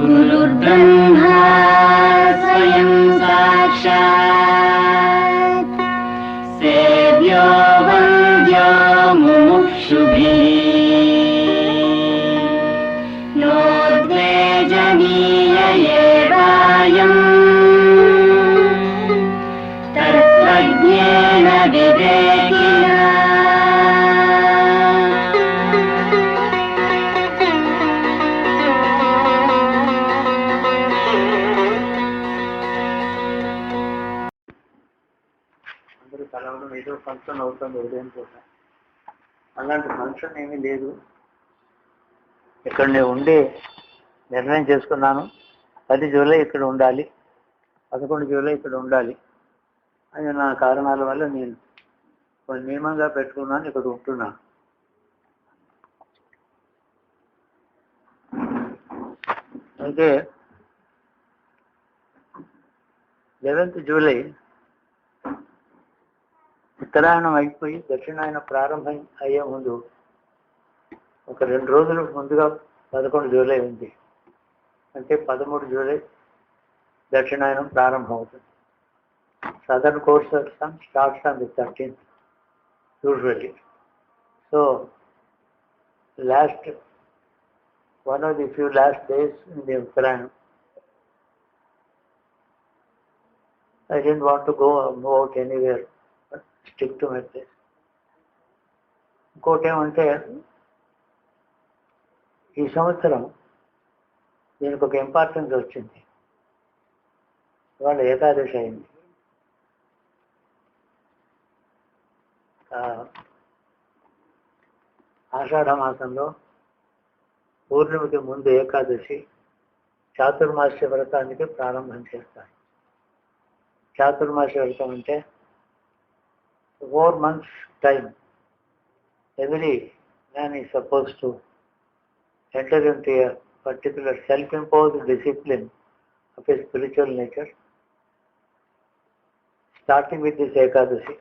गुरुर्ब्रह्मा स्वयं साक्षात् सेव्यो वन्द्यो मुमुक्षुभिः नो द्वेजनीय एवायम् तत्त्वज्ञेन विवेकिना। కలవడం ఏదో ఫంక్షన్ అవుతుంది ఉదయం పూట. అలాంటి ఫంక్షన్ ఏమీ లేదు. ఇక్కడ నేను ఉండి నిర్ణయం చేసుకున్నాను, 10 జూలై ఇక్కడ ఉండాలి, 11 జూలై ఇక్కడ ఉండాలి అని నా కారణాల వల్ల నేను కొన్ని నియమంగా పెట్టుకున్నాను. ఇక్కడ ఉంటున్నాను. అయితే 11th జూలై ఉత్తరాయణం అయిపోయి దక్షిణాయనం ప్రారంభం అయ్యే ముందు ఒక 2 రోజులు ముందుగా 11 జూలై ఉంది. అంటే 13 జూలై దక్షిణాయనం ప్రారంభం అవుతుంది. Southern course starts on the 13th usually. So one of the few last days in the Uttarayanam, I didn't want to go move out anywhere, but stick to my place. ఇంకోటి ఏమంటే ఈ సంవత్సరం దీనికి ఒక importance వచ్చింది. ఇవాళ ఏకాదశి అయింది. ఆషాఢ మాసంలో పూర్ణిమకి ముందు ఏకాదశి చాతుర్మాస్య వ్రతానికి ప్రారంభం చేస్తారు. చాతుర్మాస్య వ్రతం అంటే 4 months time every man is supposed to enter into a particular self-imposed discipline of a spiritual nature, starting with this Ekadasi.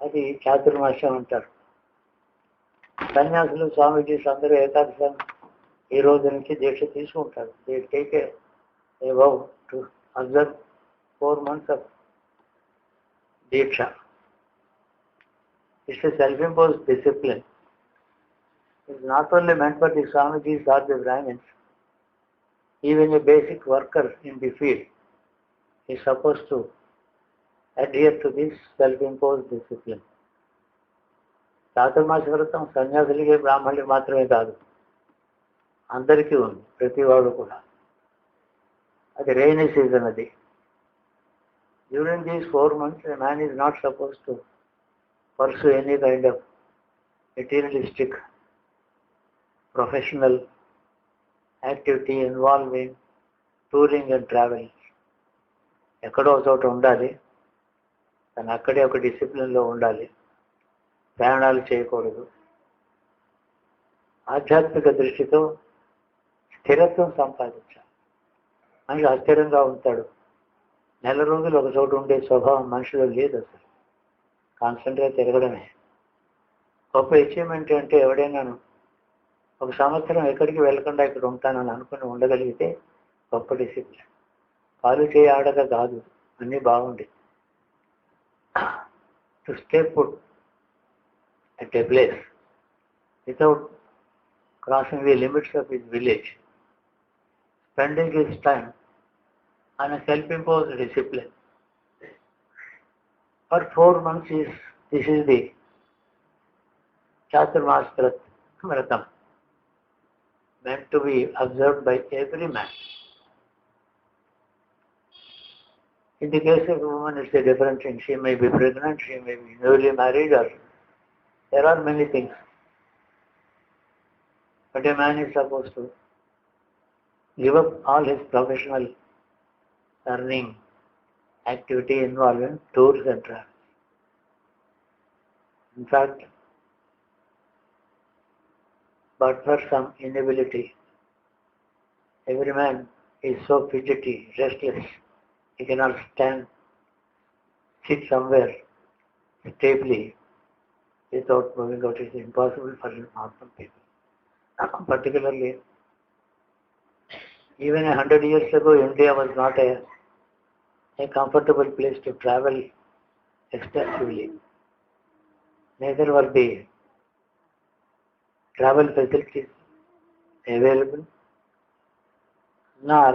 అది చాతుర్మాస్యం అంటారు. సన్యాసులు, స్వామీజీస్ అందరూ ఏకాదశి ఈ రోజు నుంచి దీక్ష తీసుకుంటారు. They take a vow to observe 4 months of Deeksha. It's a self-imposed discipline. It's not only meant for the Swamijis or the Brahmins. Even a basic worker in the field is supposed to adhere to this self-imposed discipline. Chaturmasya వ్రతం సన్యాసులకి, బ్రాహ్మణులకి మాత్రమే కాదు, అందరికీ ఉంది, ప్రతివాడు కూడా. అది rainy season. అది during these 4 months a man is not supposed to pursue any kind of materialistic professional activity involving touring and traveling. ఎక్కడో చోట ఉండాలి, కానీ అక్కడే ఒక డిసిప్లిన్లో ఉండాలి. ప్రయాణాలు చేయకూడదు. ఆధ్యాత్మిక దృష్టితో స్థిరత్వం సంపాదించాలి. మనిషి అస్థిరంగా ఉంటాడు. నెల రోజులు ఒక చోట ఉండే స్వభావం మనిషిలో లేదు. అసలు కాన్స్టెంట్గా తిరగడమే గొప్ప అచీవ్మెంట్. అంటే ఎవడైనాను ఒక సంవత్సరం ఎక్కడికి వెళ్ళకుండా ఇక్కడ ఉంటానని అనుకుని ఉండగలిగితే గొప్ప డిసిప్లిన్. కాలు చేయి ఆడక కాదు, అన్నీ బాగుండి to stay put at a place without crossing the limits of his village, spending his time on a self-imposed discipline for 4 months this is the Chaturmasya Vratam, meant to be observed by every man. In the case of a woman, it's a different thing. She may be pregnant, she may be newly married, or there are many things. But a man is supposed to give up all his professional earning activity involving tours and travels. In fact, but for some inability, every man is so fidgety, restless. He cannot sit somewhere stably without moving out. It is impossible for normal people. Particularly, even 100 years ago, India was not a comfortable place to travel extensively. Neither were the travel facilities available, nor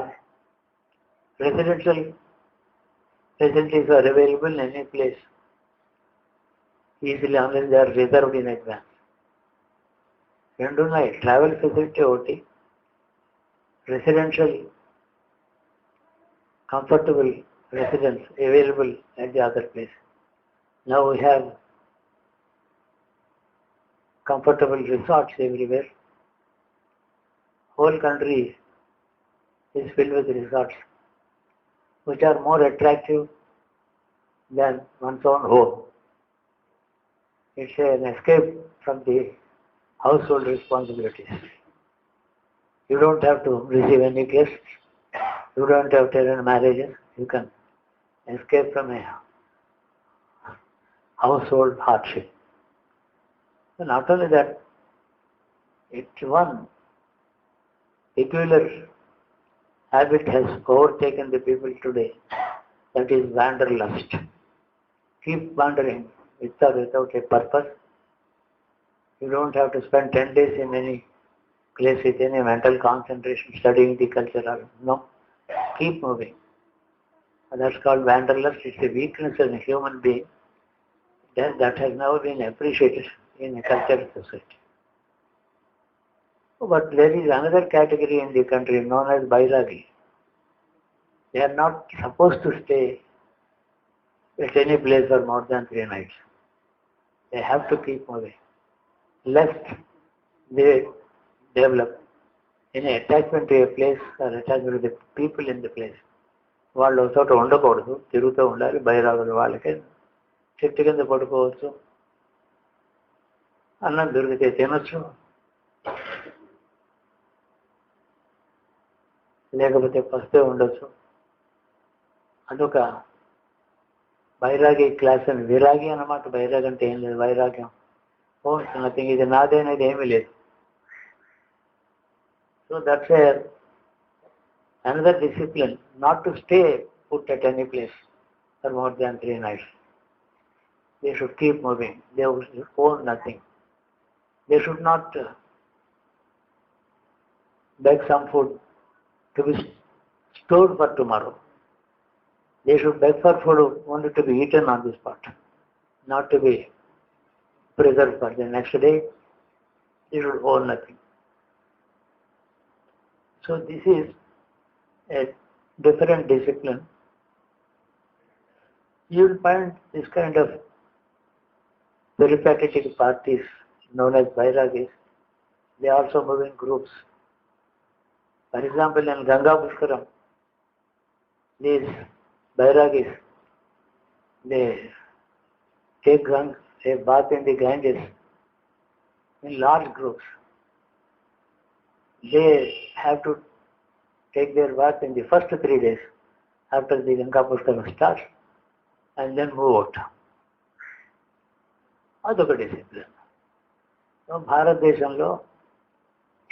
residential facilities are available in any place easily unless they are reserved in advance. రెండున్నాయి, travel facility ఒకటి, residential comfortable residence available at the other place. Now we have comfortable resorts everywhere. Whole country is filled with resorts which are more attractive than one's own home. It's an escape from the household responsibilities. You don't have to receive any guests. You don't have to attend marriages. You can escape from a household hardship. So not only that, it's one peculiar habit has overtaken the people today, that is wanderlust. Keep wandering without a purpose. You don't have to spend 10 days in any place with any mental concentration studying the culture. No, keep moving. That's called wanderlust. It's a weakness in a human being that has never been appreciated in a cultural society. But there is another category in the country known as Bairagi. They are not supposed to stay at any place for more than 3 nights. They have to keep moving, lest they develop any attachment to a place or attachment to the people in the place. వాళ్ళు ఒక చోట ఉండకూడదు, తిరుగుతూ ఉండాలి. బైరాగులు వాళ్ళకి చెట్టు కింద పడుకోవచ్చు, అన్నం దొరికితే తినొచ్చు, లేకపోతే పస్తే ఉండొచ్చు. అదొక బైరాగి క్లాస్ అని. విరాగి అన్నమాట. బైరాగి అంటే ఏం లేదు, వైరాగ్యం. నథింగ్, ఇది నాదే అనేది ఏమీ లేదు. So that's another discipline, not to stay put at any place for more than 3 nights. They should keep moving. They should own nothing. They should not beg some food to be stored for tomorrow. They should beg for food only to be eaten on the spot, not to be preserved for the next day. They should own nothing. So this is a different discipline. You will find this kind of peripatetic parties known as Vairagis. They also move in groups. For example, in Ganga Pushkaram, these Vairagis, they take a bath in the Ganges in large groups. They have to take their bath in the first 3 days after the Ganga Pushkaram starts and then move out. అదొక discipline. భారతదేశంలో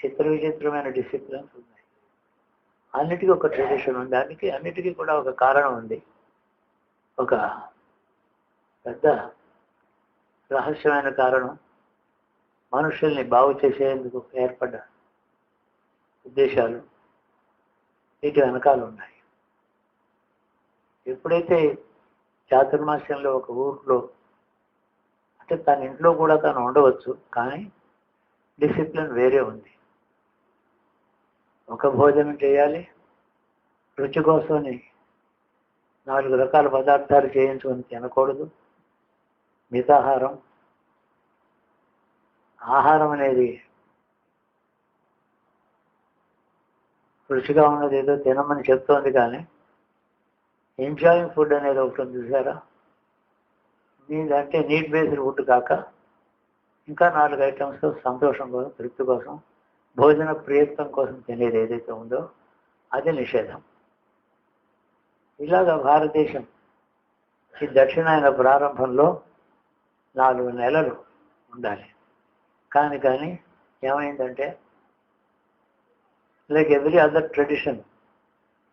విచిత్రమైన disciplines ఉన్నాయి. అన్నిటికీ ఒక tradition ఉంది. అన్నిటికీ కూడా ఒక కారణం ఉంది. ఒక పెద్ద రహస్యమైన కారణం మనుషుల్ని బాగు చేసేందుకు ఏర్పడ్డ ఉద్దేశాలు వీటి వెనకాల ఉన్నాయి. ఎప్పుడైతే చాతుర్మాస్యంలో ఒక ఊర్లో, అంటే తన ఇంట్లో కూడా తను ఉండవచ్చు, కానీ డిసిప్లిన్ వేరే ఉంది. ఒక భోజనం చేయాలి, రుచి కోసమని 4 రకాల పదార్థాలు చేయించుకొని తినకూడదు. మితాహారం. ఆహారం అనేది రుచిగా ఉన్నది ఏదో తినమని చెప్తోంది, కానీ ఎంజాయింగ్ ఫుడ్ అనేది ఒకటి ఉంది చూసారా. అంటే నీడ్ బేస్డ్ ఫుడ్ కాక ఇంకా 4 ఐటమ్స్ సంతోషం కోసం, తృప్తి కోసం, భోజన ప్రియత్వం కోసం తినేది ఏదైతే ఉందో అది నిషేధం. ఇలాగ భారతదేశం ఈ దక్షిణాయన ప్రారంభంలో 4 నెలలు ఉండాలి. కానీ ఏమైందంటే, like every other tradition,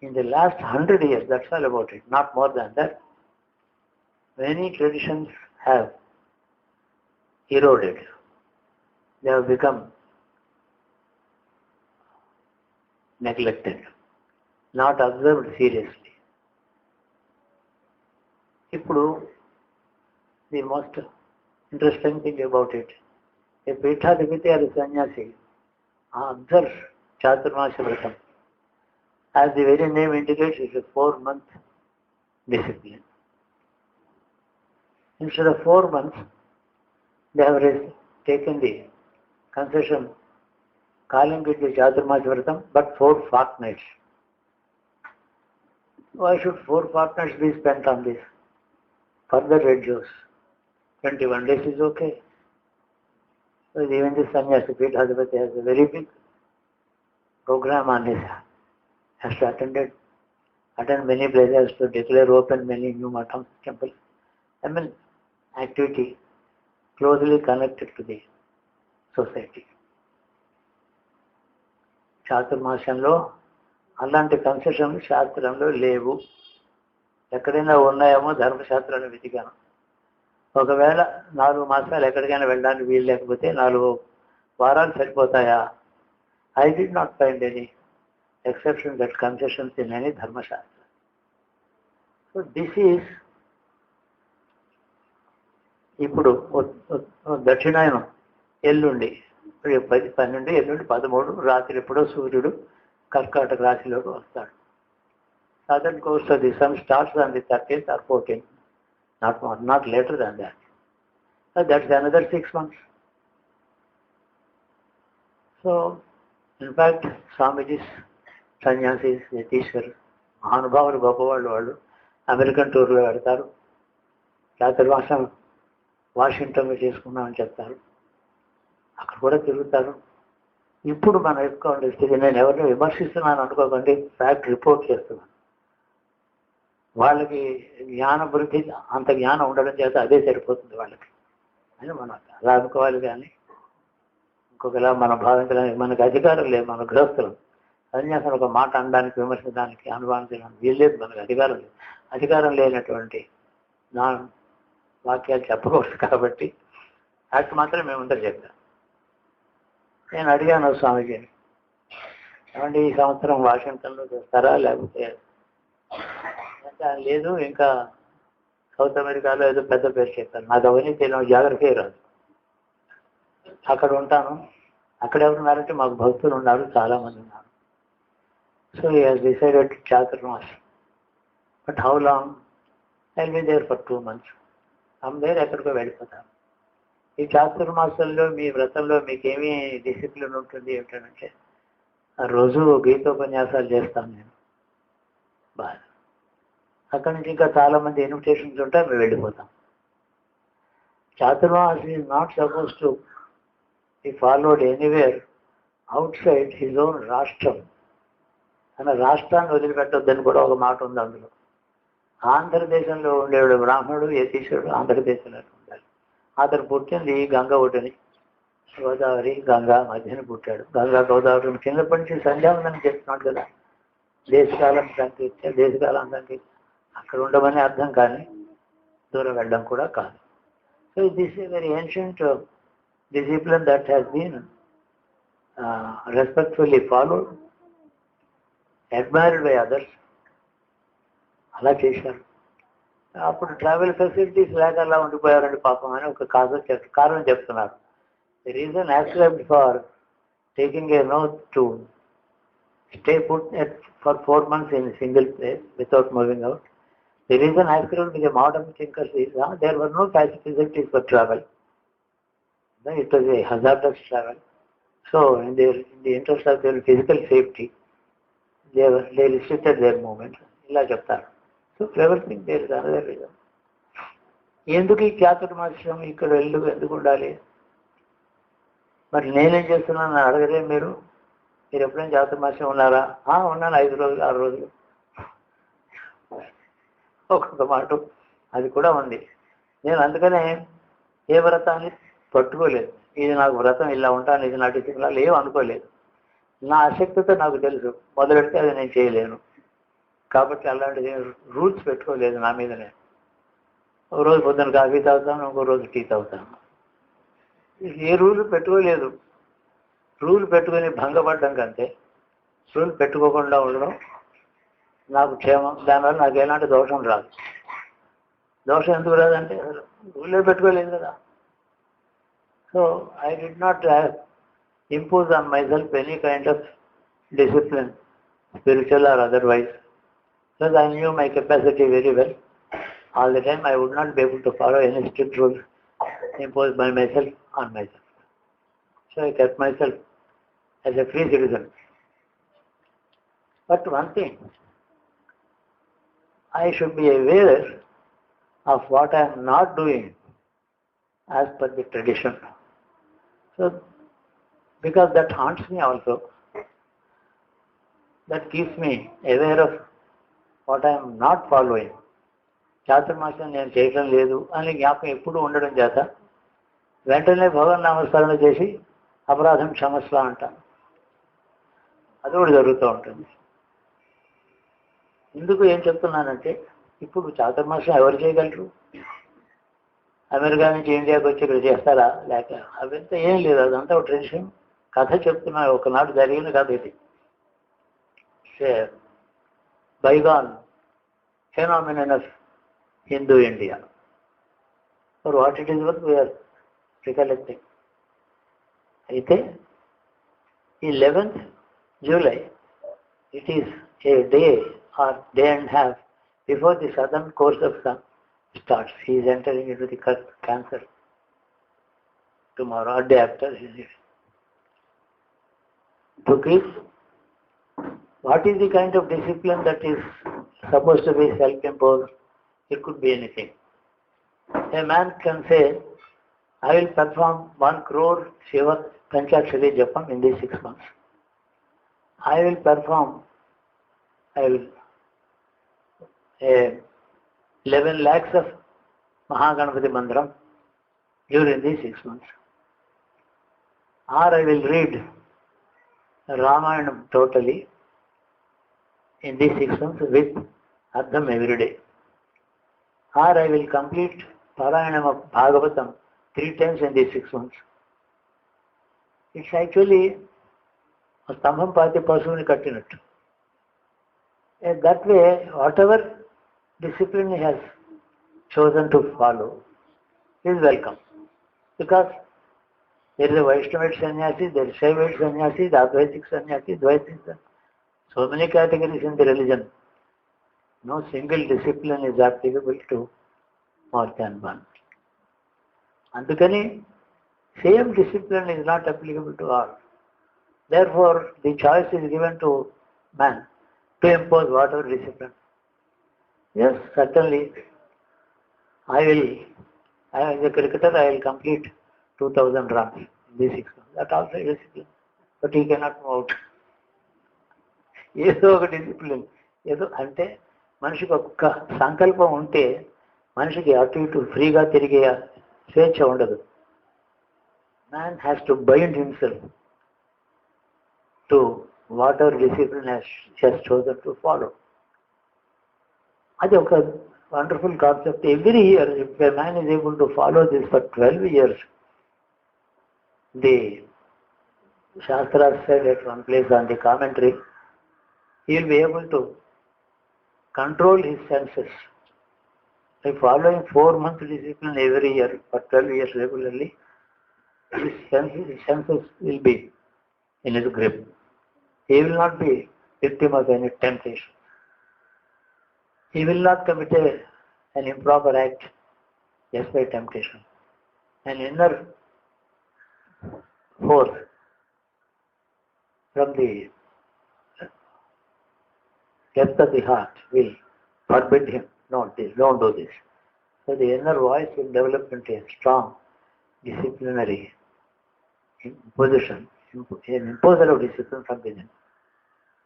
in the last 100 years, that's all about it, not more than that, many traditions have eroded. They have become neglected, not observed seriously. ఇప్పుడు the most interesting thing about it, a పీఠాధిపతి or a సన్యాసి observes Chaturmasya వ్రతం. As the very name indicates, it's a 4-month discipline. Instead of 4 months, they have taken the concession, calling it the Chaturmasya వ్రతం, but 4 fortnights. Why should 4 fortnights be spent on this? Further reduce. 21 days is okay. So even the sannyasi Peethadipati has a very big program on his, has to attend many places, to declare open many new mathams, temples. I mean, activity closely connected to the society. చాతుర్మాస్యంలో అలాంటి కన్సెషన్లు శాస్త్రంలో లేవు. ఎక్కడైనా ఉన్నాయేమో ధర్మశాస్త్రాన్ని వెతికాను. ఒకవేళ 4 మాసాలు ఎక్కడికైనా వెళ్ళడానికి వీలు లేకపోతే 4 వారాలు సరిపోతాయా? I did not find any exception that concessions in any dharmashastra. So this is, ఇప్పుడు దక్షిణాయనం ఎల్లుండి 10, 12, ఎల్లుండి 13 రాత్రి ఎప్పుడో సూర్యుడు కర్కాటక రాశిలోకి వస్తాడు. Southern course of the sun starts on the 13th or 14th, not more, not later than that. So that's another 6 months. So in fact, Swamijis, sanyasi's, యతీశ్వరు, మహానుభావులు, గొప్పవాళ్ళు, వాళ్ళు అమెరికన్ టూర్లో పెడతారు. చాతుర్మాసం వాషింగ్టన్లో చేసుకున్నామని చెప్తారు. అక్కడ కూడా తిరుగుతారు. ఇప్పుడు మనం ఎక్కువ స్థితి, నేను ఎవరిని విమర్శిస్తున్నాను అనుకోకండి, ఫ్యాక్ట్ రిపోర్ట్ చేస్తున్నాను. వాళ్ళకి జ్ఞాన వృద్ధి, అంత జ్ఞానం ఉండడం చేత అదే సరిపోతుంది వాళ్ళకి అని మనం అలా అనుకోవాలి. కానీ ఇంకొకలా మన భావించడానికి మనకు అధికారం లేదు. మన గృహస్థులు సన్యాసం ఒక మాట అనడానికి, విమర్శించడానికి, అనుమానించడానికి వీల్లేదు. మనకు అధికారం లేదు. అధికారం లేనటువంటి నా వాక్యాలు చెప్పకూడదు కాబట్టి యాక్ట్ మాత్రం మేముందరూ చెప్తాం. నేను అడిగాను స్వామీజీని, ఏమంటే ఈ సంవత్సరం వాషింగ్టన్లో చేస్తారా లేకపోతే లేదు, ఇంకా సౌత్ అమెరికాలో ఏదో పెద్ద పేరు చెప్పారు. నాకు అవన్నీ తెలియదు, జాగ్రత్త రాదు. అక్కడ ఉంటాను. అక్కడ ఎవరున్నారంటే మాకు భక్తులు ఉన్నారు, చాలామంది ఉన్నారు. So he has decided Chaturmas. But how long? I will be there for 2 months. There ఎక్కడికో వెళ్ళిపోతాను. ఈ చాతుర్మాసంలో మీ వ్రతంలో మీకేమీ డిసిప్లిన్ ఉంటుంది ఏమిటంటే, రోజు గీతోపన్యాసాలు చేస్తాను నేను బాగా. అక్కడి నుంచి ఇంకా చాలామంది ఇన్విటేషన్స్ ఉంటాయి, మేము వెళ్ళిపోతాం. Chaturmas is not suppose to be followed anywhere outside his own రాష్ట్రం. తన రాష్ట్రాన్ని వదిలిపెట్టొద్దని కూడా ఒక మాట ఉంది అందులో. ఆంధ్రదేశంలో ఉండేవాడు బ్రాహ్మణుడు, యతీశ్వరుడు ఆంధ్రదేశంలో ఉండాలి. అతను పుట్టింది గంగ ఒడ్డుని, గోదావరి గంగా మధ్యన పుట్టాడు. గంగా గోదావరి కిందప్పటి నుంచి సంధ్యావందనం చేస్తున్నాడు కదా. దేశకాలం సంకీర్తి, దేశకాలం సంకీర్తి అక్కడ ఉండమని అర్థం, కానీ దూరం వెళ్ళడం కూడా కాదు. So this is very ancient discipline that has been respectfully followed, admired by others. అలా చేశారు. అప్పుడు ట్రావెల్ ఫెసిలిటీస్ లేక అలా ఉండిపోయారండి పాపం అని ఒక కారణం చెప్తున్నారు. The reason accept for taking a note to stay put for 4 months in a single place without moving out. The reason ascribed to the modern thinkers is there were no facilities for travel. It was a hazardous travel. So in the interest of their physical safety, they restricted their movements. ఇలా చెప్తారు. So everything there is another reason. ఎందుకు ఈ చాతుర్మాస్యం ఇక్కడ ఎందుకు ఉండాలి? మరి నేనేం చేస్తున్నాను అడగలే మీరు. మీరు ఎప్పుడైనా చాతుర్మాస్యం ఉన్నారా? ఉన్నాను, 5 రోజులు 6 రోజులు. ఒక్కొక్క మాట అది కూడా ఉంది. నేను అందుకనే ఏ వ్రతాన్ని పట్టుకోలేదు. ఇది నాకు వ్రతం ఇలా ఉంటాను, ఇది నా డిసిప్లిన్ ఏం అనుకోలేదు. నా ఆసక్తితో నాకు తెలుసు, మొదలెడితే అది నేను చేయలేను. కాబట్టి అలాంటి రూల్స్ పెట్టుకోలేదు నా మీద. నేను ఒక రోజు పొద్దున్న కాఫీ తాగుతాను, ఇంకో రోజు టీ తాగుతాను. ఏ రూల్ పెట్టుకోలేదు. రూల్ పెట్టుకుని భంగపడడం కంటే రూల్ పెట్టుకోకుండా ఉండడం నాకు క్షేమం. దానివల్ల నాకు ఎలాంటి దోషం రాదు. దోషం ఎందుకు రాదంటే రూలే పెట్టుకోలేదు కదా. So I did not impose on myself any kind of discipline, spiritual or otherwise, because I knew my capacity very well. All the time I would not be able to follow any strict rules imposed by myself on myself. So I kept myself as a free citizen. But one thing, I should be aware of what I am not doing as per the tradition. So because that haunts me also, that keeps me aware of what I am not following. చాతుర్మాస్యం నేను చేయటం లేదు అని జ్ఞాపకం ఎప్పుడు ఉండడం చేత వెంటనే భగవన్ నామస్మరణ చేసి అపరాధం క్షమస్వ అంటాను. అది కూడా జరుగుతూ ఉంటుంది. ఎందుకు ఏం చెప్తున్నానంటే, ఇప్పుడు చాతుర్మాస్యం ఎవరు చేయగలరు? అమెరికా నుంచి ఇండియాకి వచ్చి ఇక్కడ చేస్తారా? లేక అవంతా ఏం లేదు, అదంతా ఒక ట్రెడిషన్. కథ చెప్తున్నా, ఒకనాడు జరిగిన కథ ఇది. బైగాన్ phenomenon of Hindu India. For what it is worth, we are recollecting. అయితే 11th July, it is a day or day and half before the southern course of sun starts. He is entering into the Cancer tomorrow or day after. To keep, what is the kind of discipline that is supposed to be self-imposed? It could be anything. A man can say, I will perform 1 crore Siva Panchakshari Japam in these 6 months. I will perform 11 lakhs of Mahaganapati Mandram during these 6 months. Or I will read Ramayanam totally in these 6 months with Aham every day. Or I will complete Parayanam of Bhagavatam 3 times in these 6 months. It's actually a stambham paati pasuvani kattinattu. That way, whatever discipline he has chosen to follow is welcome. Because there is a Vaishnavite sannyasi, there is Shaivite sannyasi, the Advaitic sannyasi, Dvaitic sannyasi. So many categories in the religion. No single discipline is applicable to more than one. Andukani, same discipline is not applicable to all. Therefore, the choice is given to man to impose whatever discipline. Yes, certainly, as a cricketer, I will complete 2000 runs in these 6 months. That also is discipline. But he cannot move out. ఏదో ఒక discipline, ఏదో అంటే మనిషికి ఒక్క సంకల్పం ఉంటే మనిషికి అటు ఇటు ఫ్రీగా తిరిగే స్వేచ్ఛ ఉండదు. Man has to bind himself to what ever discipline has chosen to follow. అది ఒక wonderful concept. Every year if a man is able to follow this for 12 years, the Shastras said at one place on the commentary, he will be able to control his senses. By following 4-month discipline every year for 12 years regularly, his senses will be in his grip. He will not be victim of any temptation. He will not commit an improper act just by temptation. An inner force from the depth of the heart will forbid him, not this, don't do this. So the inner voice will develop into a strong disciplinary position an imposer of discipline from within.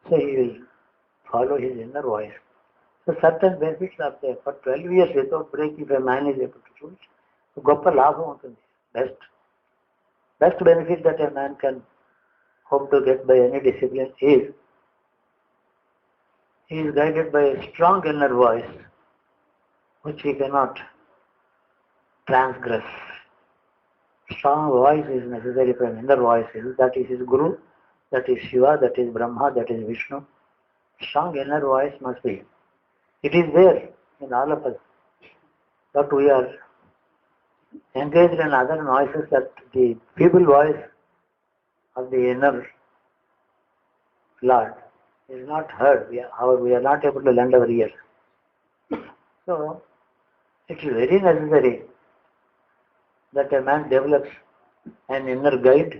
So he will follow his inner voice. So certain benefits are there. For 12 years without break, if a man is able to do it, గొప్ప లాభం ఉంటుంది. Best benefit that a man can hope to get by any discipline is he is guided by a strong inner voice which he cannot transgress. Strong voice is necessary for an inner voice. That is his Guru, that is Siva, that is Brahma, that is Vishnu. Strong inner voice must be. It is there in all of us. But we are engaged in other noises that the feeble voice of the inner Lord is not heard. We are not able to lend our ears. So, it is very necessary that a man develops an inner guide,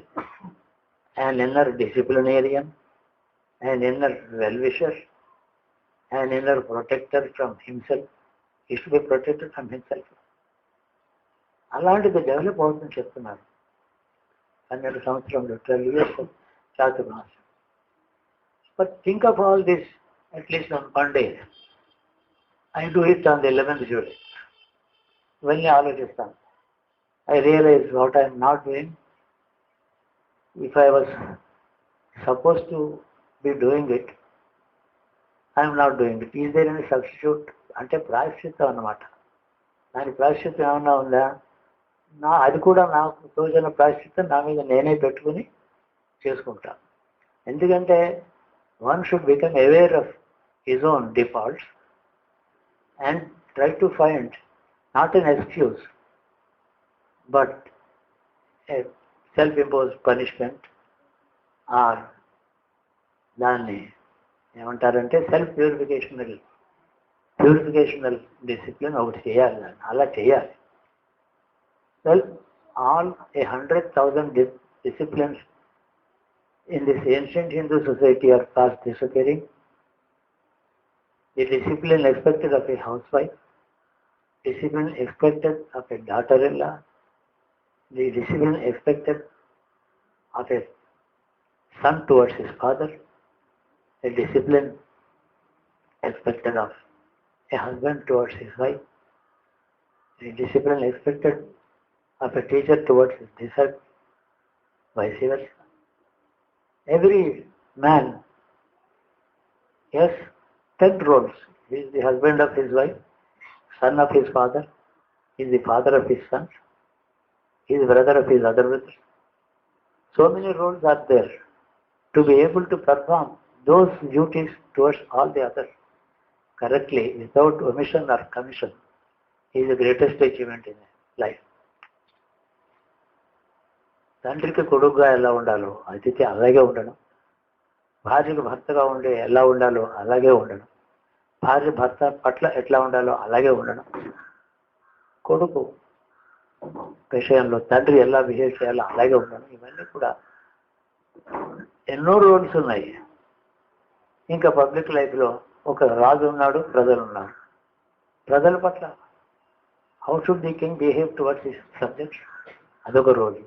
an inner disciplinarian, an inner well-wisher, an inner protector from himself. He should be protected from himself. అలాంటిది develop అవుతుందని చెప్తున్నారు. 12 సంవత్సరంలో 12 years of Chaturmasya. But think of all this at least on one day. I do it on the 11th July. ఇవన్నీ ఆలోచిస్తాను. I realize what I am not doing. If I was supposed to be doing it, I am not doing it. Is there any substitute? అంటే ప్రాయశ్చిత్తం అన్నమాట. దాని ప్రాయశ్చిత్తం ఏమన్నా ఉందా? అది కూడా నాకు తోచిన ప్రాయశ్చిత్తం నా మీద నేనే పెట్టుకుని చేసుకుంటాను. ఎందుకంటే one should become aware of his own defaults and try to find not an excuse but a self-imposed punishment or దాన్ని ఏమంటారంటే సెల్ఫ్ ప్యూరిఫికేషనల్ డిసిప్లిన్ ఒకటి చేయాలి. దాన్ని అలా చేయాలి. Well, all 100,000 disciplines in this ancient Hindu society are fast disappearing. The discipline expected of a housewife, discipline expected of a daughter-in-law, the discipline expected of a son towards his father, a discipline expected of a husband towards his wife, a discipline expected of a teacher towards his disciple, vice versa. Every man has 10 roles. He is the husband of his wife, son of his father, he is the father of his sons, he is the brother of his other brothers. So many roles are there. To be able to perform those duties towards all the others correctly, without omission or commission, is the greatest achievement in life. తండ్రికి కొడుకుగా ఎలా ఉండాలో అతిథి అలాగే ఉండడం, భార్యకు భర్తగా ఉండే ఎలా ఉండాలో అలాగే ఉండడం, భార్య భర్త పట్ల ఎట్లా ఉండాలో అలాగే ఉండడం, కొడుకు విషయంలో తండ్రి ఎలా బిహేవ్ చేయాలో అలాగే ఉండడం, ఇవన్నీ కూడా ఎన్నో రోల్స్ ఉన్నాయి. ఇంకా పబ్లిక్ లైఫ్లో ఒక రాజు ఉన్నాడు, ప్రజలు ఉన్నారు. ప్రజల పట్ల how should the king behave towards his subjects, అదొక role.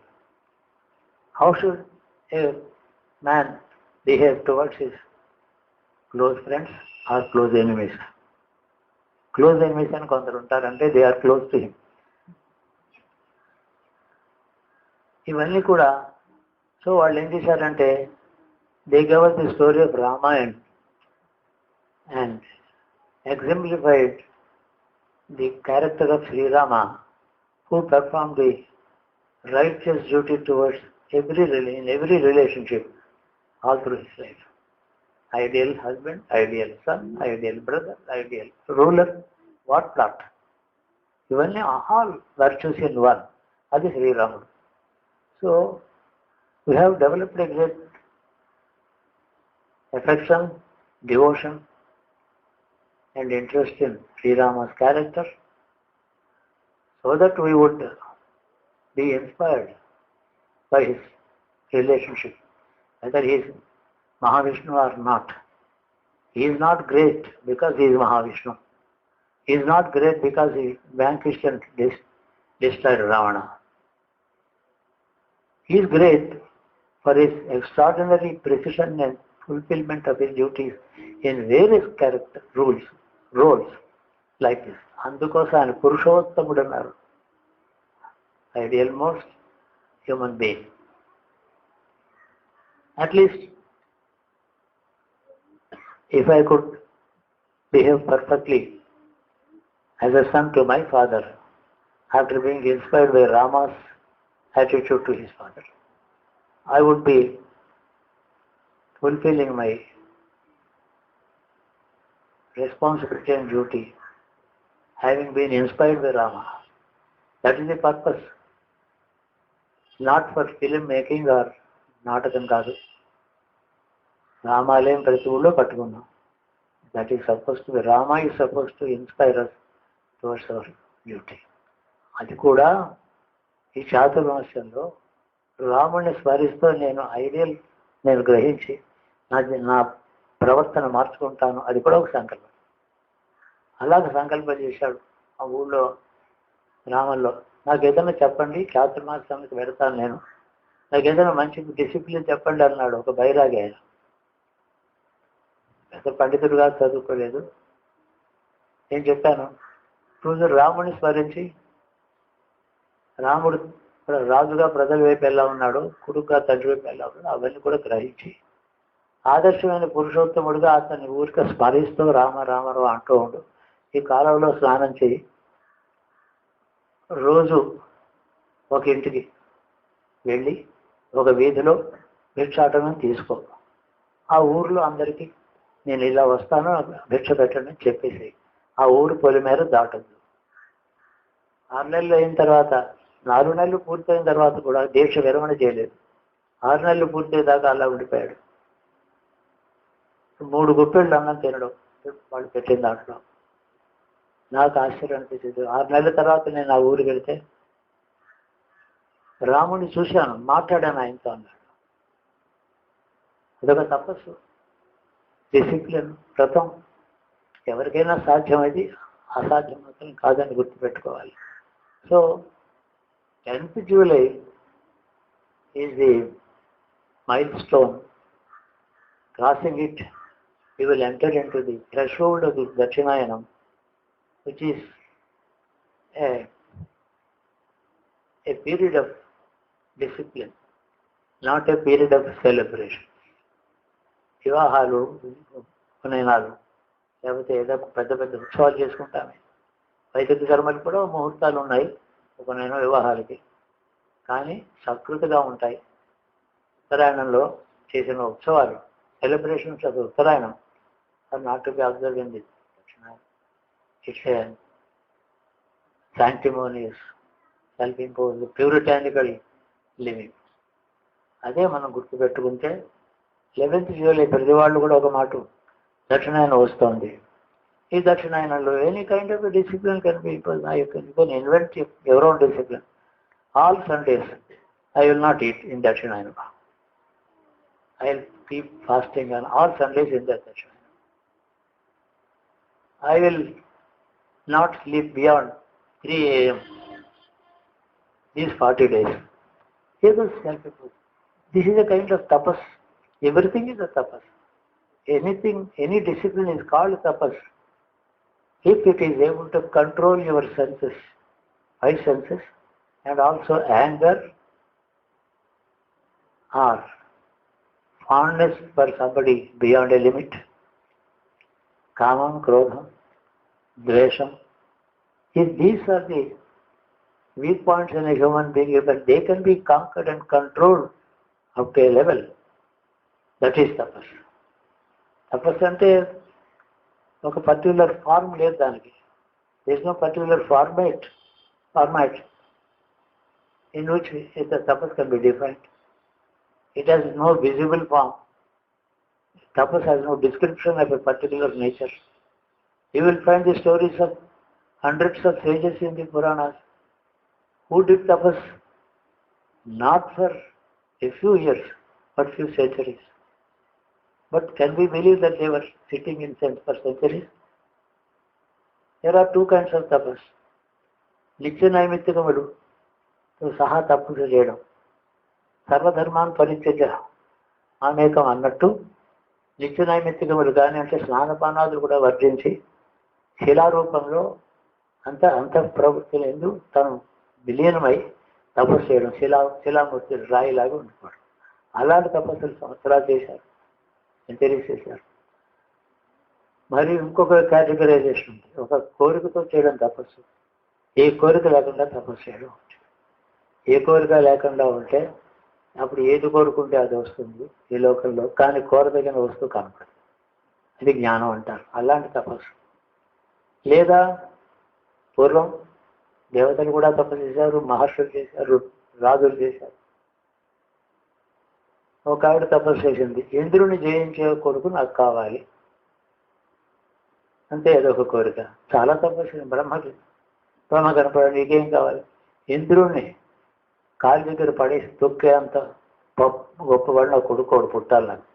How should a man behave towards his close friends or close enemies? Close enemies అని కొందరు ఉంటారంటే they are close to him. ఇవన్నీ కూడా సో వాళ్ళు ఏం చేశారంటే they gave us the story of Ramayana and exemplified the character of Sri Rama, who performed the righteous duty towards in every relationship all through his life. Ideal husband, ideal son, ideal brother, ideal ruler, what not. ఇవన్నీ all virtues in one. అది శ్రీరాముడు. So we have developed a great affection, devotion and interest in Sri Rama's character so that we would be inspired by his relationship, whether he is Mahavishnu or not. He is not great because he is Mahavishnu. He is not great because he vanquished and destroyed Ravana. He is great for his extraordinary precision and fulfillment of his duties in various roles like this. అందుకోసం ఆయన పురుషోత్తముడు అన్నారు. Ideal most human being. At least if I could behave perfectly as a son to my father after being inspired by Rama's attitude to his father, I would be fulfilling my responsibility and duty having been inspired by Rama. That is the purpose. Not for film making or నాటకం కాదు. రామాలయం ప్రతి ఊళ్ళో కట్టుకున్నాం. That is suppose to Rama is suppose to inspire us towards our duty. అది కూడా ఈ చాతుర్మాస్యంలో రాముడిని స్మరిస్తూ నేను గ్రహించి నా ప్రవర్తన మార్చుకుంటాను. అది కూడా ఒక సంకల్పం. అలాగ సంకల్పం చేశాడు ఆ ఊళ్ళో గ్రామంలో. నాకు ఏదైనా చెప్పండి, చాతుర్మాస్యానికి పెడతాను నేను, నాకు ఏదైనా మంచి డిసిప్లిన్ చెప్పండి అన్నాడు ఒక బైరాగి. ఆయన పెద్ద పండితుడుగా చదువుకోలేదు. నేను చెప్పాను, రోజు రాముడిని స్మరించి రాముడు రాజుగా ప్రజల వైపు ఎలా ఉన్నాడు, కొడుకుగా తండ్రి వైపు ఎలా ఉన్నాడు, అవన్నీ కూడా గ్రహించి ఆదర్శమైన పురుషోత్తముడుగా అతన్ని ఊరిక స్మరిస్తూ రామారావు అంటూ ఉండు. ఈ కాలంలో స్నానం చేయి, రోజు ఒక ఇంటికి వెళ్ళి ఒక వీధిలో భిక్షాటనం తీసుకో. ఆ ఊర్లో అందరికీ నేను ఇలా వస్తాను, భిక్ష పెట్టండి అని చెప్పేసి ఆ ఊరు పొలిమేర దాటద్దు. 6 నెలలు అయిన తర్వాత, 4 నెలలు పూర్తయిన తర్వాత కూడా దీక్ష విరమణ చేయలేదు. 6 నెలలు పూర్తయ్యేదాకా అలా ఉండిపోయాడు. 3 గుప్పెళ్ళు అన్నం తినడం వాళ్ళు పెట్టిన దాంట్లో. నాకు ఆశ్చర్యం అనిపించింది. 6 నెలల తర్వాత నేను ఆ ఊరికి వెళ్తే రాముడిని చూశాను, మాట్లాడాను ఆయనతో అన్నాడు. అదొక తపస్సు, డిసిప్లిన్, వ్రతం. ఎవరికైనా సాధ్యమైంది, అసాధ్యం మాత్రం కాదని గుర్తుపెట్టుకోవాలి. So 10th July is the mile stone. Crossing it, you will enter in to the threshold of the దక్షిణాయనం, which is a period of discipline, not a period of celebration. వివాహాలు, ఉపనయనాలు, లేకపోతే ఏదో పెద్ద పెద్ద ఉత్సవాలు చేసుకుంటామే. వైదిక ధర్మాలు కూడా ముహూర్తాలు ఉన్నాయి ఉపనయనం వివాహాలకి, కానీ సకృతిగా ఉంటాయి. ఉత్తరాయణంలో చేసిన ఉత్సవాలు, celebrations of Uttarayanam are not to be observe in the Dakshinayanam. It's a sanctimonious, self-imposed, puritanical living. అదే మనం గుర్తుపెట్టుకుంటే 11th July ప్రతి వాళ్ళు కూడా ఒక మాట, దక్షిణాయనం వస్తుంది. ఈ దక్షిణాయనంలో any kind of discipline can be impose. You can invent your own discipline. All Sundays I will not eat in దక్షిణాయనం. I will keep fasting on all Sundays in the దక్షిణాయనం. I will not sleep beyond 3 a.m. these 40 days. This is a kind of tapas. Everything is a tapas. Any discipline is called tapas if it is able to control your senses, 5 senses, and also anger or fondness for somebody beyond a limit, kamam, krodham, dvesham. If these are the weak points in a human being, but they can be conquered and controlled up to a level, that is tapas. Tapas ante ఒక particular form లేదు దానికి. there is no particular format in which the tapas can be defined. It has no visible form. Tapas has no description of a particular nature. You will find the stories of hundreds of sages in the Puranas who did tapas not for a few years but few centuries. But can we believe that they were sitting in sense for centuries? There are 2 kinds of tapas. నిత్య నైమిత్తికములు సహా తపస్సు చేయడం. సర్వధర్మాన్ని పరిత్యజ మామేకం అన్నట్టు నిత్య నైమిత్తికములు కానీ అంటే స్నానపానాదులు కూడా వర్జించి శిలారూపంలో అంతఃప్రవృత్తులు ఎందు తను విలీనమై తపస్సు చేయడం, శిలామూర్తులు రాయిలాగా ఉండిపోవడం. అలాంటి తపస్సులు సంవత్సరాలు చేశారు, సెంచరీస్ చేశారు. మరి ఇంకొక కేటగరైజేషన్ ఉంది. ఒక కోరికతో చేయడం తపస్సు, ఏ కోరిక లేకుండా తపస్సు చేయడం. ఏ కోరిక లేకుండా ఉంటే అప్పుడు ఏది కోరుకుంటే అది వస్తుంది ఈ లోకంలో, కానీ కోరదగిన వస్తువు కనపడదు. అది జ్ఞానం అంటారు. అలాంటి తపస్సు. లేదా పూర్వం దేవతలు కూడా తపస్సు చేశారు, మహర్షులు చేశారు, రాజులు చేశారు. ఒక ఆవిడ తపస్సు చేసింది, ఇంద్రుని జయించే కొడుకు నాకు కావాలి అంతే, అదొక కోరిక. చాలా తపస్సు. బ్రహ్మ కనపడ నీకేం కావాలి? ఇంద్రుణ్ణి కాలి దగ్గర పడేసి తొక్కే అంత గొప్పవాడు నా కొడుకు పుట్టాలి నాకు.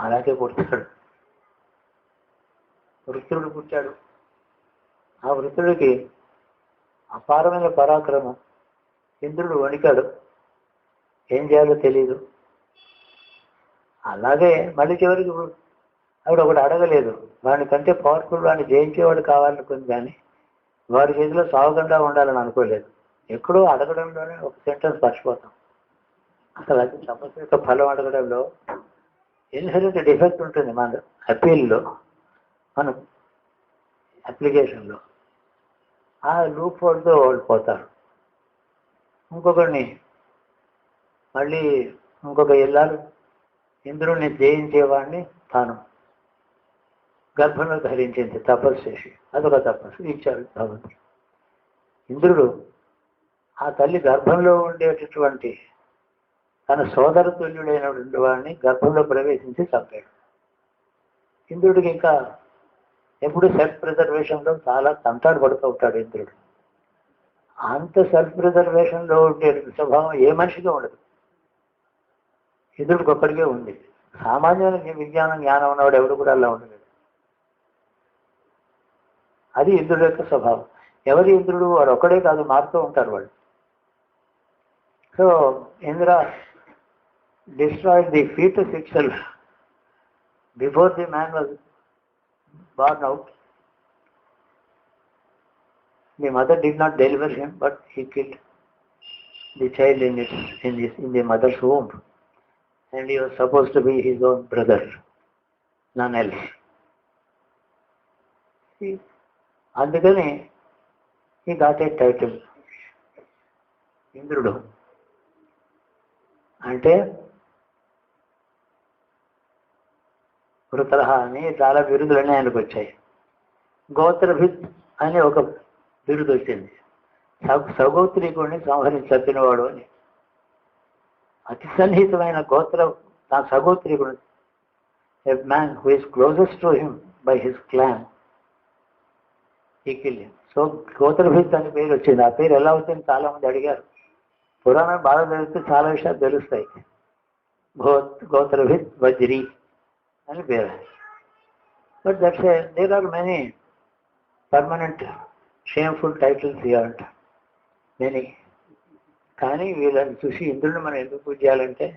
అలాగే పుట్టాడు. వృత్రుడు పుట్టాడు. ఆ వృత్రుడికి అపారమైన పరాక్రమం. ఇంద్రుడు వణికాడు, ఏం చేయాలో తెలియదు. అలాగే మళ్ళీ చివరికి ఆవిడ ఒకటి అడగలేదు, వాడి కంటే పవర్ఫుల్ వాడిని జయించేవాడు కావాలనుకుంది, కానీ వాడి చేతిలో సాగకుండా ఉండాలని అనుకోలేదు. ఎక్కడో అడగడంలోనే ఒక సెంటెన్స్ మర్చిపోతాం. అసలు అది తపస్సు యొక్క ఫలం అడగడంలో ఇన్హెరెంట్ డిఫెక్ట్ ఉంటుంది. మన అపీల్లో, మన అప్లికేషన్లో ఆ లూప్ హోల్తో వాళ్ళు పోతారు. ఇంకొకరిని మళ్ళీ ఇంకొక ఇల్లాలు ఇంద్రుడిని జయించేవాడిని తాను గర్భంలో ధరించింది తపస్సు చేసి. అదొక తపస్సు ఇచ్చాడు భగవంతుడు. ఇంద్రుడు ఆ తల్లి గర్భంలో ఉండేటటువంటి తన సోదర తుల్యుడైనటువంటి వాడిని గర్భంలో ప్రవేశించి చంపాడు. ఇంద్రుడికి ఇంకా ఎప్పుడు సెల్ఫ్ ప్రిజర్వేషన్లో చాలా తంటాడు పడుతూ ఉంటాడు ఇంద్రుడు. అంత సెల్ఫ్ ప్రిజర్వేషన్లో ఉండే స్వభావం ఏ మనిషిగా ఉండదు. ఇంద్రుడికి ఒక్కడికే ఉంది. సామాన్యమైన జ్ఞానం ఉన్నవాడు ఎవడు కూడా అలా ఉండలేదు. అది ఇంద్రుడి యొక్క స్వభావం. ఎవరి ఇంద్రుడు? వాడు ఒక్కడే కాదు, మారుతూ ఉంటారు వాళ్ళు. So Indra destroyed the fetus itself before the man was born out. The mother did not deliver him, but he killed the child in the mother's womb, and he was supposed to be his own brother, none else. అందుకని he got a title, ఇంద్రుడు అంటే వృత్రహ అని చాలా బిరుదులన్నీ ఆయనకు వచ్చాయి. గోత్రభిత్ అని ఒక బిరుదు వచ్చింది. సగోత్రీకుడిని సంహరించి చంపినవాడు అని. అతి సన్నిహితమైన సగోత్రీకుడు, a man who is closest to him by his clan, he kill him. So గోత్రభిత్ అని పేరు వచ్చింది. ఆ పేరు ఎలా వచ్చింది చాలా మంది అడిగారు. పురాణం బాగా తెలిస్తే చాలా విషయాలు తెలుస్తాయి. గోత్రభిత్ వజ్రి అని పేరు. But there are many permanent shameful titles ఇవ్వాలంట, మెనీ. కానీ వీళ్ళని చూసి ఇంద్రుడిని మనం ఎందుకు పూజ చేయాలంటే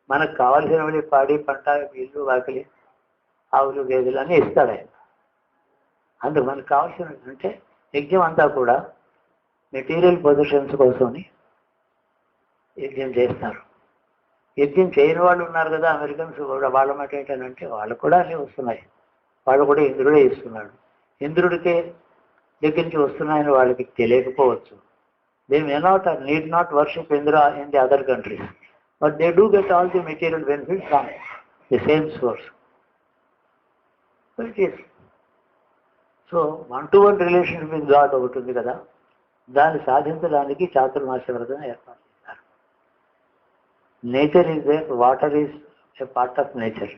మనకు కావాల్సినవి పాడి పంట, ఇల్లు వాకిలి, ఆవులు గేదెలు అన్నీ ఇస్తాడు ఆయన. అందుకు మనకు కావాల్సిన అంటే యజ్ఞం అంతా కూడా మెటీరియల్ పొజిషన్స్ కోసమని యజ్ఞం చేస్తారు. యజ్ఞం చేయని వాళ్ళు ఉన్నారు కదా అమెరికన్స్ కూడా. వాళ్ళ మాట ఏంటంటే వాళ్ళకు కూడా అన్నీ వస్తున్నాయి, వాళ్ళు కూడా ఇంద్రుడే ఇస్తున్నాడు. ఇంద్రుడికే దగ్గర నుంచి వస్తున్నాయని వాళ్ళకి తెలియకపోవచ్చు. They may not or need not worship Indra in the other countries, but they do get all the material benefit from the same source. It is so 1-to-1 relation with God ఒకటి ఉంది కదా, దాన్ని సాధించడానికి చాతుర్మాస్య వ్రతం ఏర్పాటు చేశారు. Nature is there, water is a part of nature.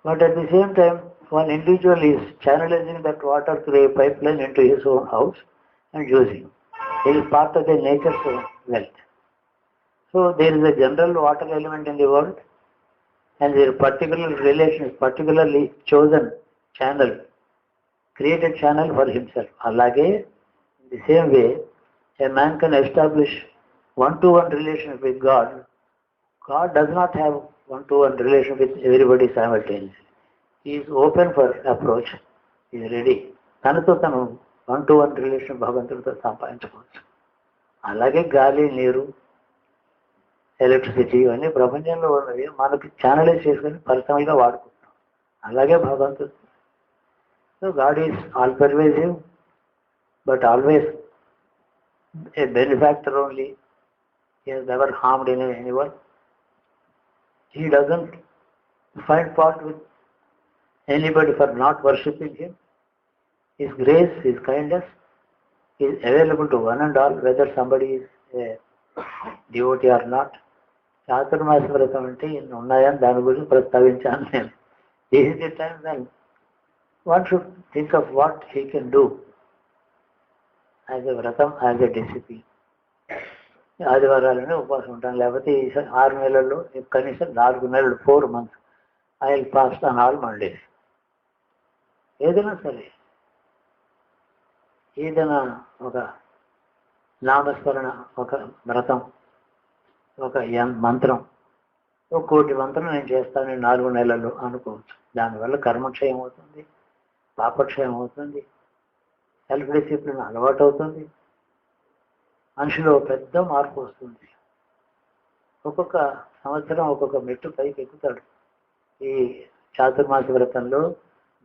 But at the same time, one individual is channelizing that water through a pipeline into his own house and using. It is part of the nature's wealth. So there is a general water element in the world, and there are particular relations, particularly chosen channel, created channel for himself. Alage, in the same way, a man can establish one-to-one relationship with God. God does not have one-to-one relationship with everybody simultaneously. He is open for approach. He is ready. తనతో తను one-to-one relation భగవంతుడితో సంపాదించుకోవచ్చు. అలాగే గాలి, నీరు, electricity ఇవన్నీ ప్రపంచంలో ఉన్నవి మనకి ఛానలైజ్ చేసుకొని పర్సనల్గా వాడుకుంటాం. అలాగే భగవంతుడు. So God is all pervasive, but always a benefactor only. He has never harmed anyone. He doesn't find fault with anybody for not worshipping him. His grace, his kindness is available to one and all, whether somebody is a devotee or not. చాతుర్మాస వ్రతం అంటే ఇన్ని ఉన్నాయని దాని గురించి ప్రస్తావించాను నేను. This is the time when one should think of what he can do as a వ్రతం, as a discipline. ఆదివారాలనే ఉపవాసం ఉంటాను, లేకపోతే 6 నెలల్లో కనీసం 4 నెలలు 4 months I will fast on all Mondays. ఏదైనా సరే, ఏదైనా ఒక నామస్మరణ, ఒక వ్రతం, ఒక మంత్రం, ఒక 1 కోటి మంత్రం నేను చేస్తాను 4 నెలల్లో అనుకోవచ్చు. దానివల్ల కర్మక్షయం అవుతుంది, పాపక్షయం అవుతుంది, సెల్ఫ్ డిసిప్లిన్ అలవాటు అవుతుంది, మనిషిలో పెద్ద మార్పు వస్తుంది. ఒక్కొక్క సంవత్సరం ఒక్కొక్క మెట్టు పైకి ఎక్కుతాడు. ఈ చాతుర్మాస వ్రతంలో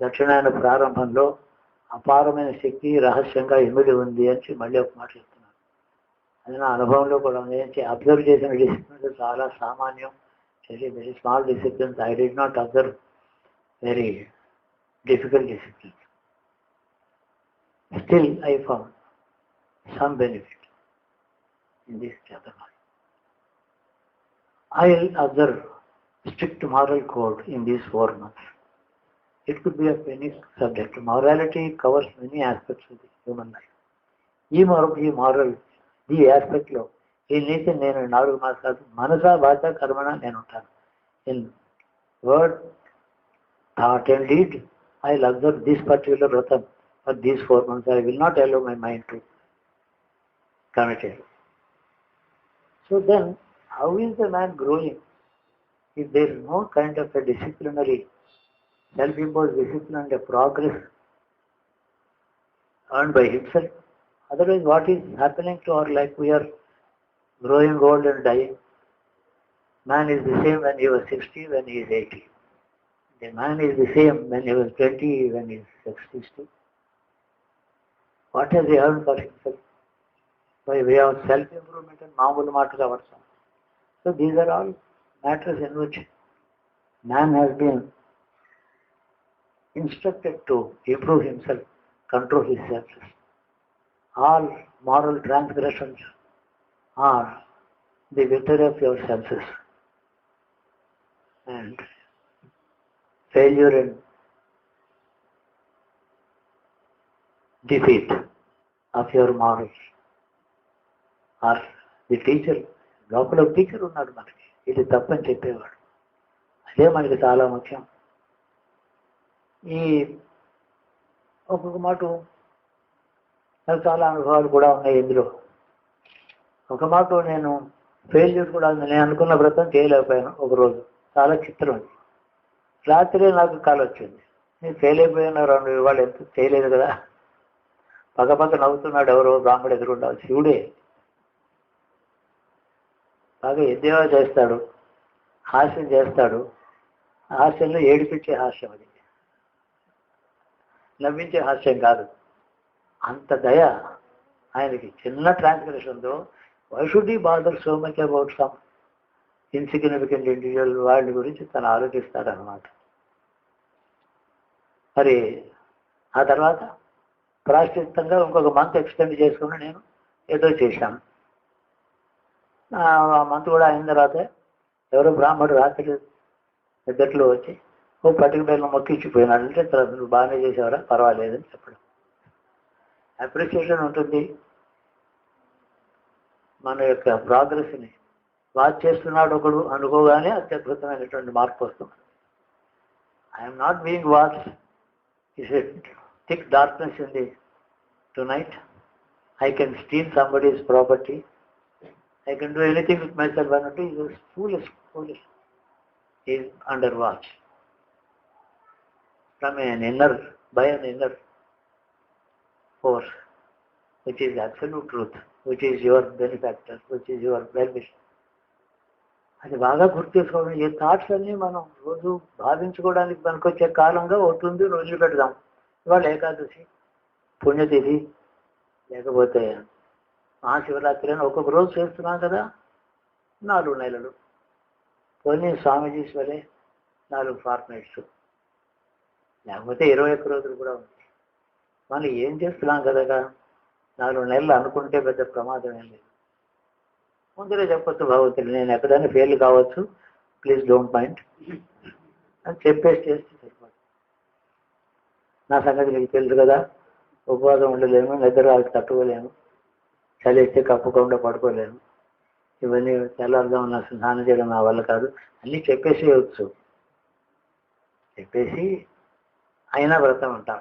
దక్షిణాయన ప్రారంభంలో అపారమైన శక్తి రహస్యంగా ఇమిడి ఉంది అని మళ్ళీ ఒక మాట చెప్తున్నాను. అది నా అనుభవంలో కూడా ఉంది. అబ్జర్వ్ చేసిన డిసిప్లిన్స్ చాలా సామాన్యం, very small disciplines. I did not observe very difficult disciplines. Still I found some benefit in this Chaturmasya. I will observe strict moral code in these 4 months. It could be of any subject. Morality covers many aspects of the human life. ఈ ఆస్పెక్ట్లో ఈ నీతి నేను 4 మాసాలు మనసా వాచ కర్మణ నేను ఉంటాను. In word, thought and deed I will observe this particular వ్రతం. For these 4 months, I will not allow my mind to commit it. So then, how is the man growing if there is no kind of a disciplinary, self-imposed discipline and a progress earned by himself? Otherwise, what is happening to our life? We are growing old and dying. Man is the same when he was 60, when he is 80. The man is the same when he was 20, when he is 60. What has he earned for himself? By way of self-improvement and మామూలు మాటలు అవసరం. So these are all matters in which man has been instructed to improve himself, control his senses. All moral transgressions are the victory of your senses, and failure and defeat of your morals are the teacher. లోపల teacher ఉన్నాడు మనకి, ఇది తప్పని చెప్పేవాడు. అదే మనకి చాలా ముఖ్యం. ఈ ఒక్కొక్క మాట నాకు చాలా అనుభవాలు కూడా ఉన్నాయి ఇందులో. ఒక మాట నేను ఫెయిల్యూర్ కూడా నేను అనుకున్న వ్రతం చేయలేకపోయాను ఒకరోజు. చాలా చిత్రం అది. రాత్రి నాకు కాల్ వచ్చింది, నేను ఫెయిల్ అయిపోయాను 2 ఇవాళ ఎంత చేయలేదు కదా. పక్క నవ్వుతున్నాడు ఎవరో బ్రాహ్మడు ఎదురుండాలి, శివుడే. బాగా ఎద్దేవా చేస్తాడు, హాస్యం చేస్తాడు. హాస్యంలో ఏడిపించే హాస్యం అది, నవ్వించే హాస్యం కాదు. అంత దయ ఆయనకి. చిన్న ట్రాన్స్గ్రెషన్తో why should he bother so much about some insignificant individual వాళ్ళ గురించి తను ఆలోచిస్తాడనమాట. మరి ఆ తర్వాత ప్రాశ్చిత్తంగా ఇంకొక మంత్ ఎక్స్టెండ్ చేసుకుని నేను ఏదో చేశాను. ఆ మంత్ కూడా అయిన తర్వాత ఎవరో బ్రాహ్మడు రాత్రి నిద్రలో వచ్చి ఓ పర్టికులర్లో మొక్కిచ్చిపోయినాడంటే నువ్వు బాగానే చేసేవారా, పర్వాలేదని చెప్పడం. అప్రిషియేషన్ ఉంటుంది. మన యొక్క ప్రోగ్రెస్ని వాచ్ చేస్తున్నాడు ఒకడు అనుకోగానే అత్యద్భుతమైనటువంటి మార్పు వస్తుంది. I'm not being watch. Is a thick darkness in the tonight. I can steal somebody's property. I can do anything with myself అన్నట్టు ఇది foolish is under watch from by an inner force which is absolute truth, which is your benefactor, which is your well-wisher. అది బాగా గుర్తు చేసుకోవడం. ఈ thoughts అన్నీ మనం రోజు భావించుకోవడానికి పనికొచ్చే కాలంగా అవుతుంది. రోజులు పెడదాం. ఇవాళ ఏకాదశి పుణ్యతిథి, లేకపోతే మహాశివరాత్రి అని ఒక్కొక్క రోజు చేస్తున్నాం కదా, 4 నెలలు. కొన్ని స్వామీజీస్ వలె 4 ఫార్ట్నైట్స్, లేకపోతే 21 రోజులు కూడా ఉంది. మనం ఏం చేస్తున్నాం కదా, 4 నెలలు అనుకుంటే పెద్ద ప్రమాదం ఏం లేదు. ముందరే చెప్పొచ్చు భగవతులు, నేను ఎక్కడైనా ఫెయిల్ కావచ్చు, ప్లీజ్ డోంట్ మైండ్ అని చెప్పేసి చేస్తే సరిపోదు. నా సంగతి మీకు తెలుసు కదా, ఉపవాసం ఉండలేము, నిద్ర తట్టుకోలేము, చలి ఎత్తే కప్పకుండా పడుకోలేము, ఇవన్నీ తెల్లారుగా ఉన్న స్నానం చేయడం నా వల్ల కాదు, అన్నీ చెప్పేసేయచ్చు. చెప్పేసి అయినా వ్రతం ఉంటాం.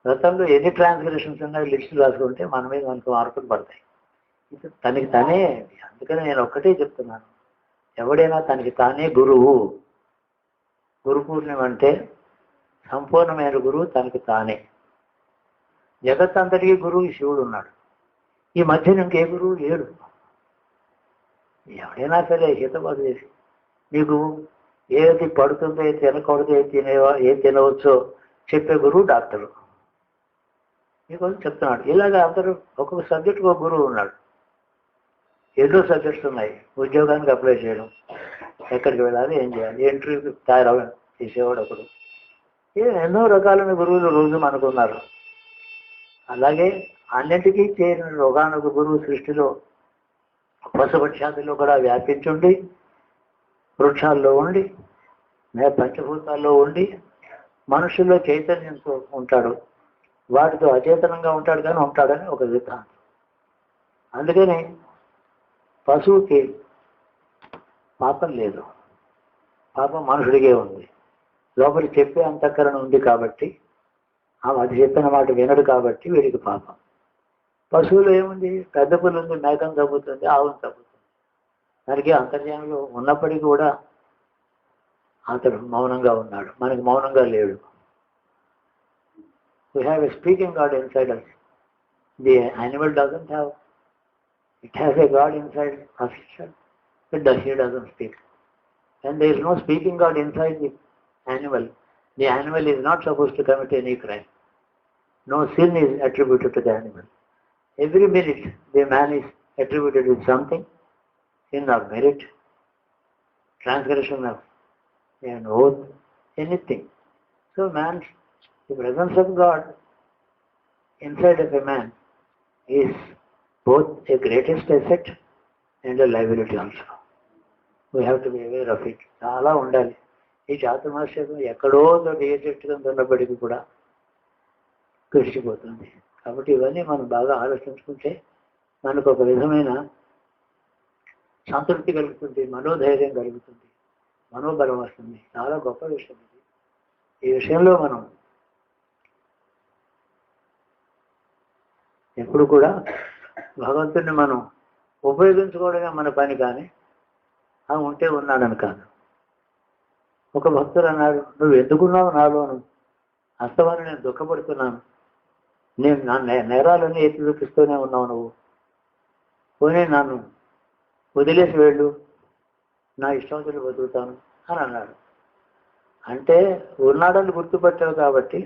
వ్రతంలో ఎన్ని ట్రాన్స్గ్రెషన్స్ ఉన్నాయి లిస్ట్ రాసుకుంటే మన మీద మనకు మార్కులు పడతాయి. ఇది తనకి తానే. అందుకని నేను ఒక్కటే చెప్తున్నాను, ఎవడైనా తనకి తానే గురువు. గురు పూర్ణిమ అంటే సంపూర్ణమైన గురువు తనకి తానే. జగత్ అంతటికీ గురువు శివుడు ఉన్నాడు. ఈ మధ్యన ఇంకే గురువు లేడు. ఎవడైనా సరే హితబాటు చేసి మీకు ఏది పడుతుందో, ఏది తినకూడదు, ఏది తినవచ్చో చెప్పే గురువు డాక్టరు. మీకోసం చెప్తున్నాడు. ఇలాగ అందరూ ఒక్కొక్క సబ్జెక్టుకు ఒక గురువు ఉన్నాడు. ఎన్నో సబ్జెక్ట్స్ ఉన్నాయి. ఉద్యోగానికి అప్లై చేయడం, ఎక్కడికి వెళ్ళాలి, ఏం చేయాలి, ఇంటర్వ్యూకి తయారవ్వడం చేసేవాడు ఒకడు. ఎన్నో రకాలైన గురువులు రోజు మనకున్నారు. అలాగే అన్నింటికీ చేరిన ఒకనొక గురువు సృష్టిలో పశుపక్షాదుల్లో కూడా వ్యాపించుండి, వృక్షాల్లో ఉండి, పంచభూతాల్లో ఉండి, మనుషుల్లో చైతన్యంతో ఉంటాడు. వాటితో అచేతనంగా ఉంటాడు కానీ ఉంటాడని ఒక సిద్ధాంతం. అందుకని పశువుకి పాపం లేదు, పాపం మనుషుడికే ఉంది. లోపలి చెప్పే అంతఃకరణ ఉంది కాబట్టి, అది చెప్పిన మాట వినడు కాబట్టి వీడికి పాపం. పశువులు ఏముంది, పెద్ద పుల్లు ఉంది, మేకం తగ్గుతుంది, ఆవును తగ్గుతుంది. దానికి అంతర్జానంలో ఉన్నప్పటికీ కూడా అతడు మౌనంగా ఉన్నాడు, మనకి మౌనంగా లేడు. We have a speaking God inside us. The animal doesn't have. It has a God inside us. He doesn't speak. And there is no speaking God inside the animal is not supposed to commit any crime. No sin is attributed to the animal. Every minute the man is attributed with something, sin or merit, transgression of an oath, anything. So the presence of God inside of a man is both a greatest asset and a liability also. We have to be aware of it. చాలా ఉండాలి. ఈ చాతుర్మాస్యం ఎక్కడో ఏ చెట్టు కింద ఉన్నప్పటికీ కూడా గడిచిపోతుంది. కాబట్టి ఇవన్నీ మనం బాగా ఆలోచించుకుంటే మనకు ఒక విధమైన సంతృప్తి కలుగుతుంది, మనోధైర్యం కలుగుతుంది, మనోబలం వస్తుంది. చాలా గొప్ప విషయం ఇది. ఈ విషయంలో మనం ఎప్పుడు కూడా భగవంతుడిని మనం ఉపయోగించుకోవడమే మన పని, కానీ ఉంటే ఉన్నాడని కాదు. ఒక భక్తుడు అన్నాడు, నువ్వు ఎందుకున్నావు నాలోను, అస్తమానం నేను దుఃఖపడుతున్నాను, నేను నా నేరాలన్నీ ఎత్తి చూపిస్తూనే ఉన్నావు, నువ్వు పోనీ నన్ను వదిలేసి వెళ్ళు, నా ఇష్టంతో బతుకుతాను అని అన్నాడు. అంటే ఉన్నాడని గుర్తుపట్టావు కాబట్టి,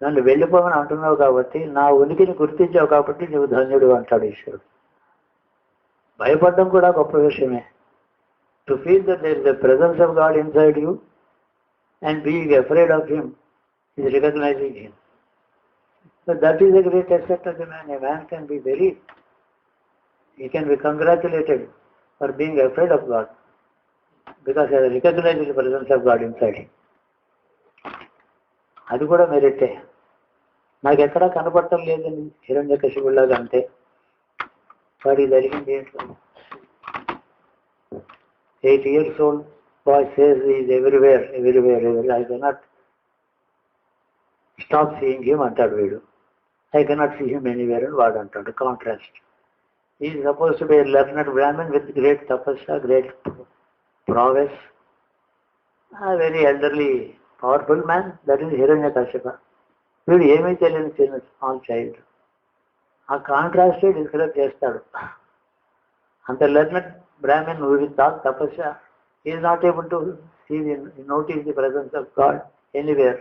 నన్ను వెళ్ళిపోమని అంటున్నావు కాబట్టి, నా ఉనికిని గుర్తించావు కాబట్టి నువ్వు ధన్యుడు అంటాడు ఈశ్వరుడు. భయపడడం కూడా గొప్ప విషయమే. To feel that there is the presence of God inside you and being afraid of him is recognizing him. So that is the great asset of the man. A man can be very, he can be congratulated for being afraid of God because he has recognized the presence of God inside him. అది కూడా మెరిటే. నాకు ఎక్కడా కనపడటం లేదని హిరణ్యకశిపుడిలాగా అంటే వాడికి జరిగింది ఏంటో. 8 years old boy says he is everywhere. I cannot stop seeing him అంటాడు వీడు. I cannot see him anywhere అని వాడు అంటాడు. Contrast. He is supposed to be a learned Brahmin with great tapasya, great prowess, a very elderly, powerful man. That is Hiranyakashipa. వీడు ఏమీ తెలియని చిన్న small child. ఆ కాంట్రాస్టే డిస్క్రైబ్ చేస్తాడు. అంత learned Brahmin with all tapasya is not able to see notice the presence of God anywhere.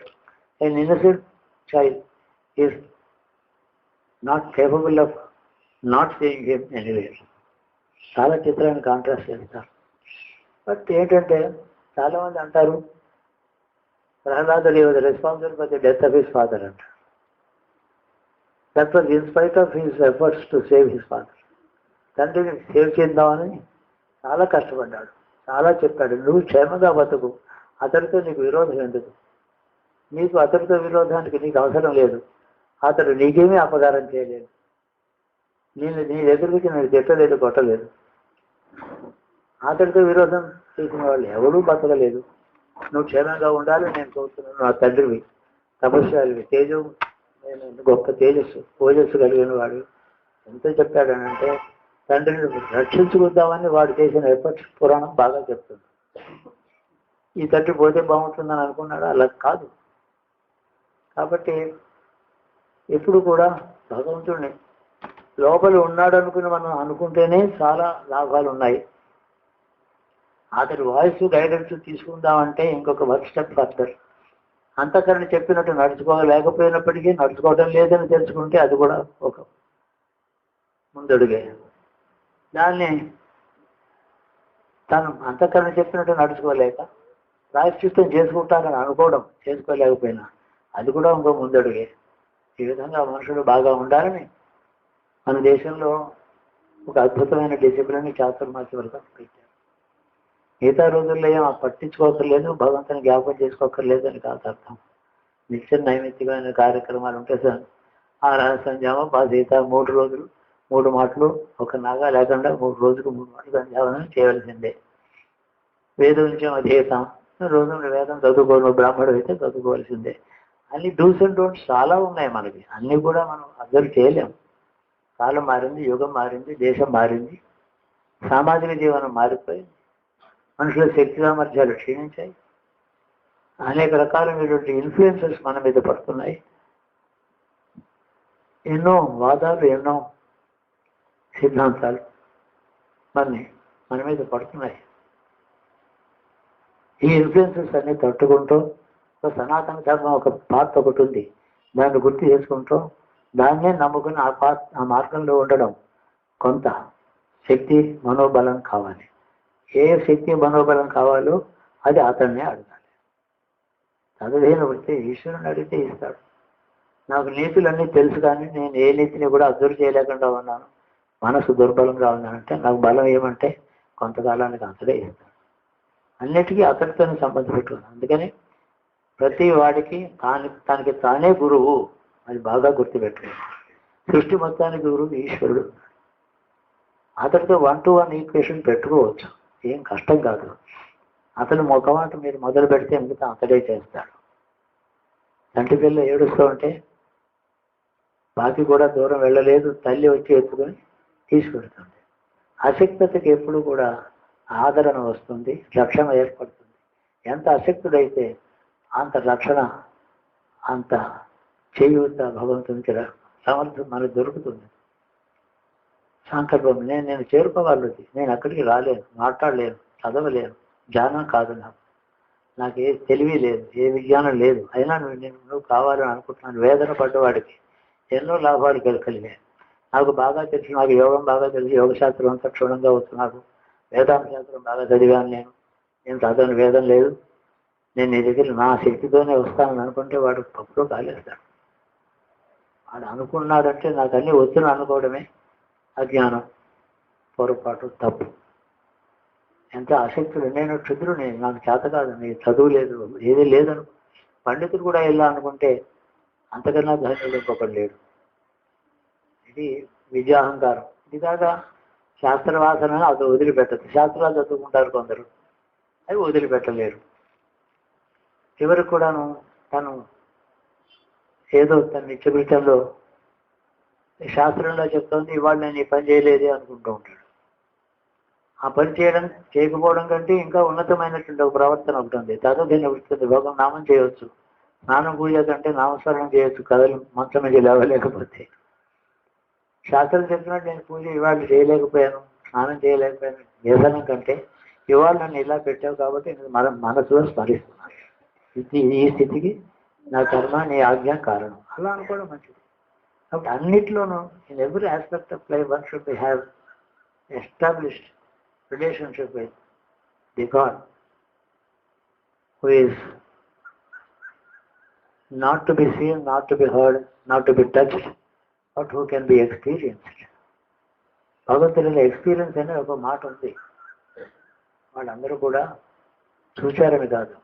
An innocent child is not capable of not seeing him anywhere. చాలా చిత్రాన్ని contrast చేస్తారు. బట్ ఏంటంటే చాలామంది అంటారు ప్రహ్లాదుడు was responsible for the death of his father అంటారు. That was in spite of his efforts to save his father. తండ్రిని save చేద్దామని చాలా కష్టపడ్డాడు, చాలా చెప్పాడు, నువ్వు క్షేమంగా బతుకు, అతడితో నీకు విరోధం ఎందుకు, నీకు అతడితో విరోధానికి నీకు అవసరం లేదు, అతడు నీకేమీ అపకారం చేయలేదు, నీ ఎదురుకి నేను తిట్టలేదు, కొట్టలేదు, అతడితో విరోధం చేసిన వాళ్ళు ఎవరూ బతకలేదు, నువ్వు క్షేమంగా ఉండాలి నేను కోరుతున్నాను, నా తండ్రివి, తపస్యాలివి, తేజం, నేను గొప్ప తేజస్సు ఓజస్సు కలిగిన వాడు ఎంత చెప్పాడనంటే తండ్రిని రక్షించుకుందామని వాడు చేసిన ఎఫర్ట్స్ పురాణం బాగా చెప్తుంది. ఈ తండ్రి పోతే బాగుంటుందని అనుకున్నాడు, అలా కాదు. కాబట్టి ఎప్పుడు కూడా భగవంతుడిని లోపల ఉన్నాడు అనుకుని మనం అనుకుంటేనే చాలా లాభాలు ఉన్నాయి. అతడి వాయిస్ గైడెన్స్ తీసుకుందామంటే ఇంకొక వర్క్ స్టెప్ ఫర్దర్. అంతకరణ చెప్పినట్టు నడుచుకోలేకపోయినప్పటికీ నడుచుకోవడం లేదని తెలుసుకుంటే అది కూడా ఒక ముందడుగే. దాన్ని తను అంతకరణ చెప్పినట్టు నడుచుకోలేక ప్రాయశ్చిత్తం చేసుకుంటానని అనుకోవడం, చేసుకోలేకపోయినా అది కూడా ఇంకో ముందడుగే. ఈ విధంగా మనుషులు బాగా ఉండాలని మన దేశంలో ఒక అద్భుతమైన డిసిప్లిన్ చాతుర్మాస్య వ్రతం పెట్టారు. మిగతా రోజుల్లో ఏం పట్టించుకోకర్లేదు, భగవంతుని జ్ఞాపకం చేసుకోకర్లేదు అని కాదు అర్థం. నిత్య నైమిత్తికమైన కార్యక్రమాలు ఉంటే సార్ ఆ సంధ్యామ బాధ్యత 3 రోజులు 3 మాటలు ఒక నాగా లేకుండా 3 రోజులకు 3 మాటలు సంధ్యావనం చేయవలసిందే. వేదోంచం అధేతం, రోజు వేదం చదువుకోను బ్రాహ్మణుడు అయితే చదువుకోవాల్సిందే. అన్ని డూస్ అండ్ డోంట్స్ చాలా ఉన్నాయి మనకి, అన్నీ కూడా మనం అబ్జర్వ్ చేయలేం. కాలం మారింది, యుగం మారింది, దేశం మారింది, సామాజిక జీవనం మారిపోయింది, మనుషుల శక్తి సామర్థ్యాలు క్షీణించాయి, అనేక రకాలైనటువంటి ఇన్ఫ్లుయెన్సెస్ మన మీద పడుతున్నాయి, ఎన్నో వాదాలు, ఎన్నో సిద్ధాంతాలు మన మీద పడుతున్నాయి. ఈ ఇన్ఫ్లుయెన్సెస్ అన్ని తట్టుకుంటూ సనాతన ధర్మం ఒక పాత్ర ఒకటి ఉంది, దాన్ని గుర్తు చేసుకుంటూ దాన్నే నమ్ముకుని ఆ మార్గంలో ఉండడం కొంత శక్తి మనోబలం కావాలి. ఏ శక్తి మనోబలం కావాలో అది అతన్నే అడగాలి. చదువులేని వృత్తి ఈశ్వరుని అడిగితే ఇస్తాడు. నాకు నీతులన్నీ తెలుసు కానీ నేను ఏ నీతిని కూడా అబ్జర్వ్ చేయలేకుండా ఉన్నాను, మనసు దుర్బలంగా ఉన్నానంటే నాకు బలం ఏమంటే కొంతకాలానికి అతడే ఇస్తాడు. అన్నిటికీ అతడితోనే సంబంధం పెట్టుకున్నాను. అందుకని ప్రతి వాడికి తనకి తానే గురువు, అది బాగా గుర్తుపెట్టుకున్నాను. సృష్టి మొత్తానికి గురువు ఈశ్వరుడు. అతడితో 1-to-1 ఈక్వేషన్ పెట్టుకోవచ్చు, ఏం కష్టం కాదు. అతను మొక్కమాట మీరు మొదలు పెడితే మిగతా అతడే చేస్తాడు. తండ్రి పిల్ల ఏడుస్తూ ఉంటే బాకి కూడా దూరం వెళ్ళలేదు, తల్లి వచ్చి ఎత్తుకొని తీసుకెడుతుంది. అశక్తతకి ఎప్పుడు కూడా ఆదరణ వస్తుంది, రక్షణ ఏర్పడుతుంది. ఎంత అశక్తుడైతే అంత రక్షణ, అంత చేయూత భగవంతునికి సమర్థం మనకు దొరుకుతుంది. సంకల్పం నేను చేరుకోవాలి, నేను అక్కడికి రాలేను, మాట్లాడలేను, చదవలేను, జ్ఞానం కాదు నాకు ఏ తెలివి లేదు, ఏ విజ్ఞానం లేదు, అయినా నువ్వు కావాలని అనుకుంటున్నాను. వేదన పడ్డవాడికి ఎన్నో లాభాలు కలిగాయి. నాకు బాగా తెలుసు, నాకు యోగం బాగా తెలుసు, యోగశాస్త్రం అంతా క్షుణ్ణంగా వచ్చు, నాకు వేదాంత శాస్త్రం బాగా చదివాను, నేను చదవని వేదం లేదు, నేను నీ దగ్గర నా శక్తితోనే వస్తానని అనుకుంటే వాడు తప్పులో కాలేస్తాడు. వాడు అనుకున్నాడంటే నాకు అన్నీ వచ్చును అనుకోవడమే అజ్ఞానం, పొరపాటు, తప్పు. ఎంత ఆసక్తుడు, నేను క్షుద్రుని, నాకు చేత కాదు, నీకు చదువు లేదు, ఏదీ లేదను పండితుడు కూడా ఇలా అనుకుంటే అంతకన్నా ధన్యుడు ఇంకొకటి లేడు. ఇది విద్యాహంకారం. ఇది కాక శాస్త్రవాసన అది వదిలిపెట్టదు. శాస్త్రాలు చదువుకుంటారు కొందరు, అవి వదిలిపెట్టలేరు. చివరికి కూడాను తను ఏదో తన నిత్యకృత్యంలో శాస్త్రంలో చెప్తుంది ఇవాళ నేను ఈ పని చేయలేదే అనుకుంటూ ఉంటాడు. ఆ పని చేయకపోవడం కంటే ఇంకా ఉన్నతమైనటువంటి ఒక ప్రవర్తన ఉంటుంది. తదుపరి నివృత్తుంది. భగవం నామం చేయవచ్చు, స్నానం పూజ కంటే నామస్మరణం చేయొచ్చు, కథలు మంచం మీద లేవలేకపోతే. శాస్త్రం చెప్పినట్టు నేను పూజ ఇవాళ చేయలేకపోయాను, స్నానం చేయలేకపోయాను వ్యసనం కంటే ఇవాళ నన్ను ఇలా పెట్టావు కాబట్టి మన మనసులో స్మరిస్తున్నాను. ఈ స్థితికి నా కర్మ నీ ఆజ్ఞ కారణం. అలా అనుకోవడం మంచిది. కాబట్టి అన్నిట్లోనూ in every aspect of life one should be have established relationship with the God, who is not to be seen, not to be heard, not to be touched, but who can be experienced. భగవంతుడిలో experience అనే ఒక మాట ఉంది. వాళ్ళందరూ కూడా చూశారని కాదు.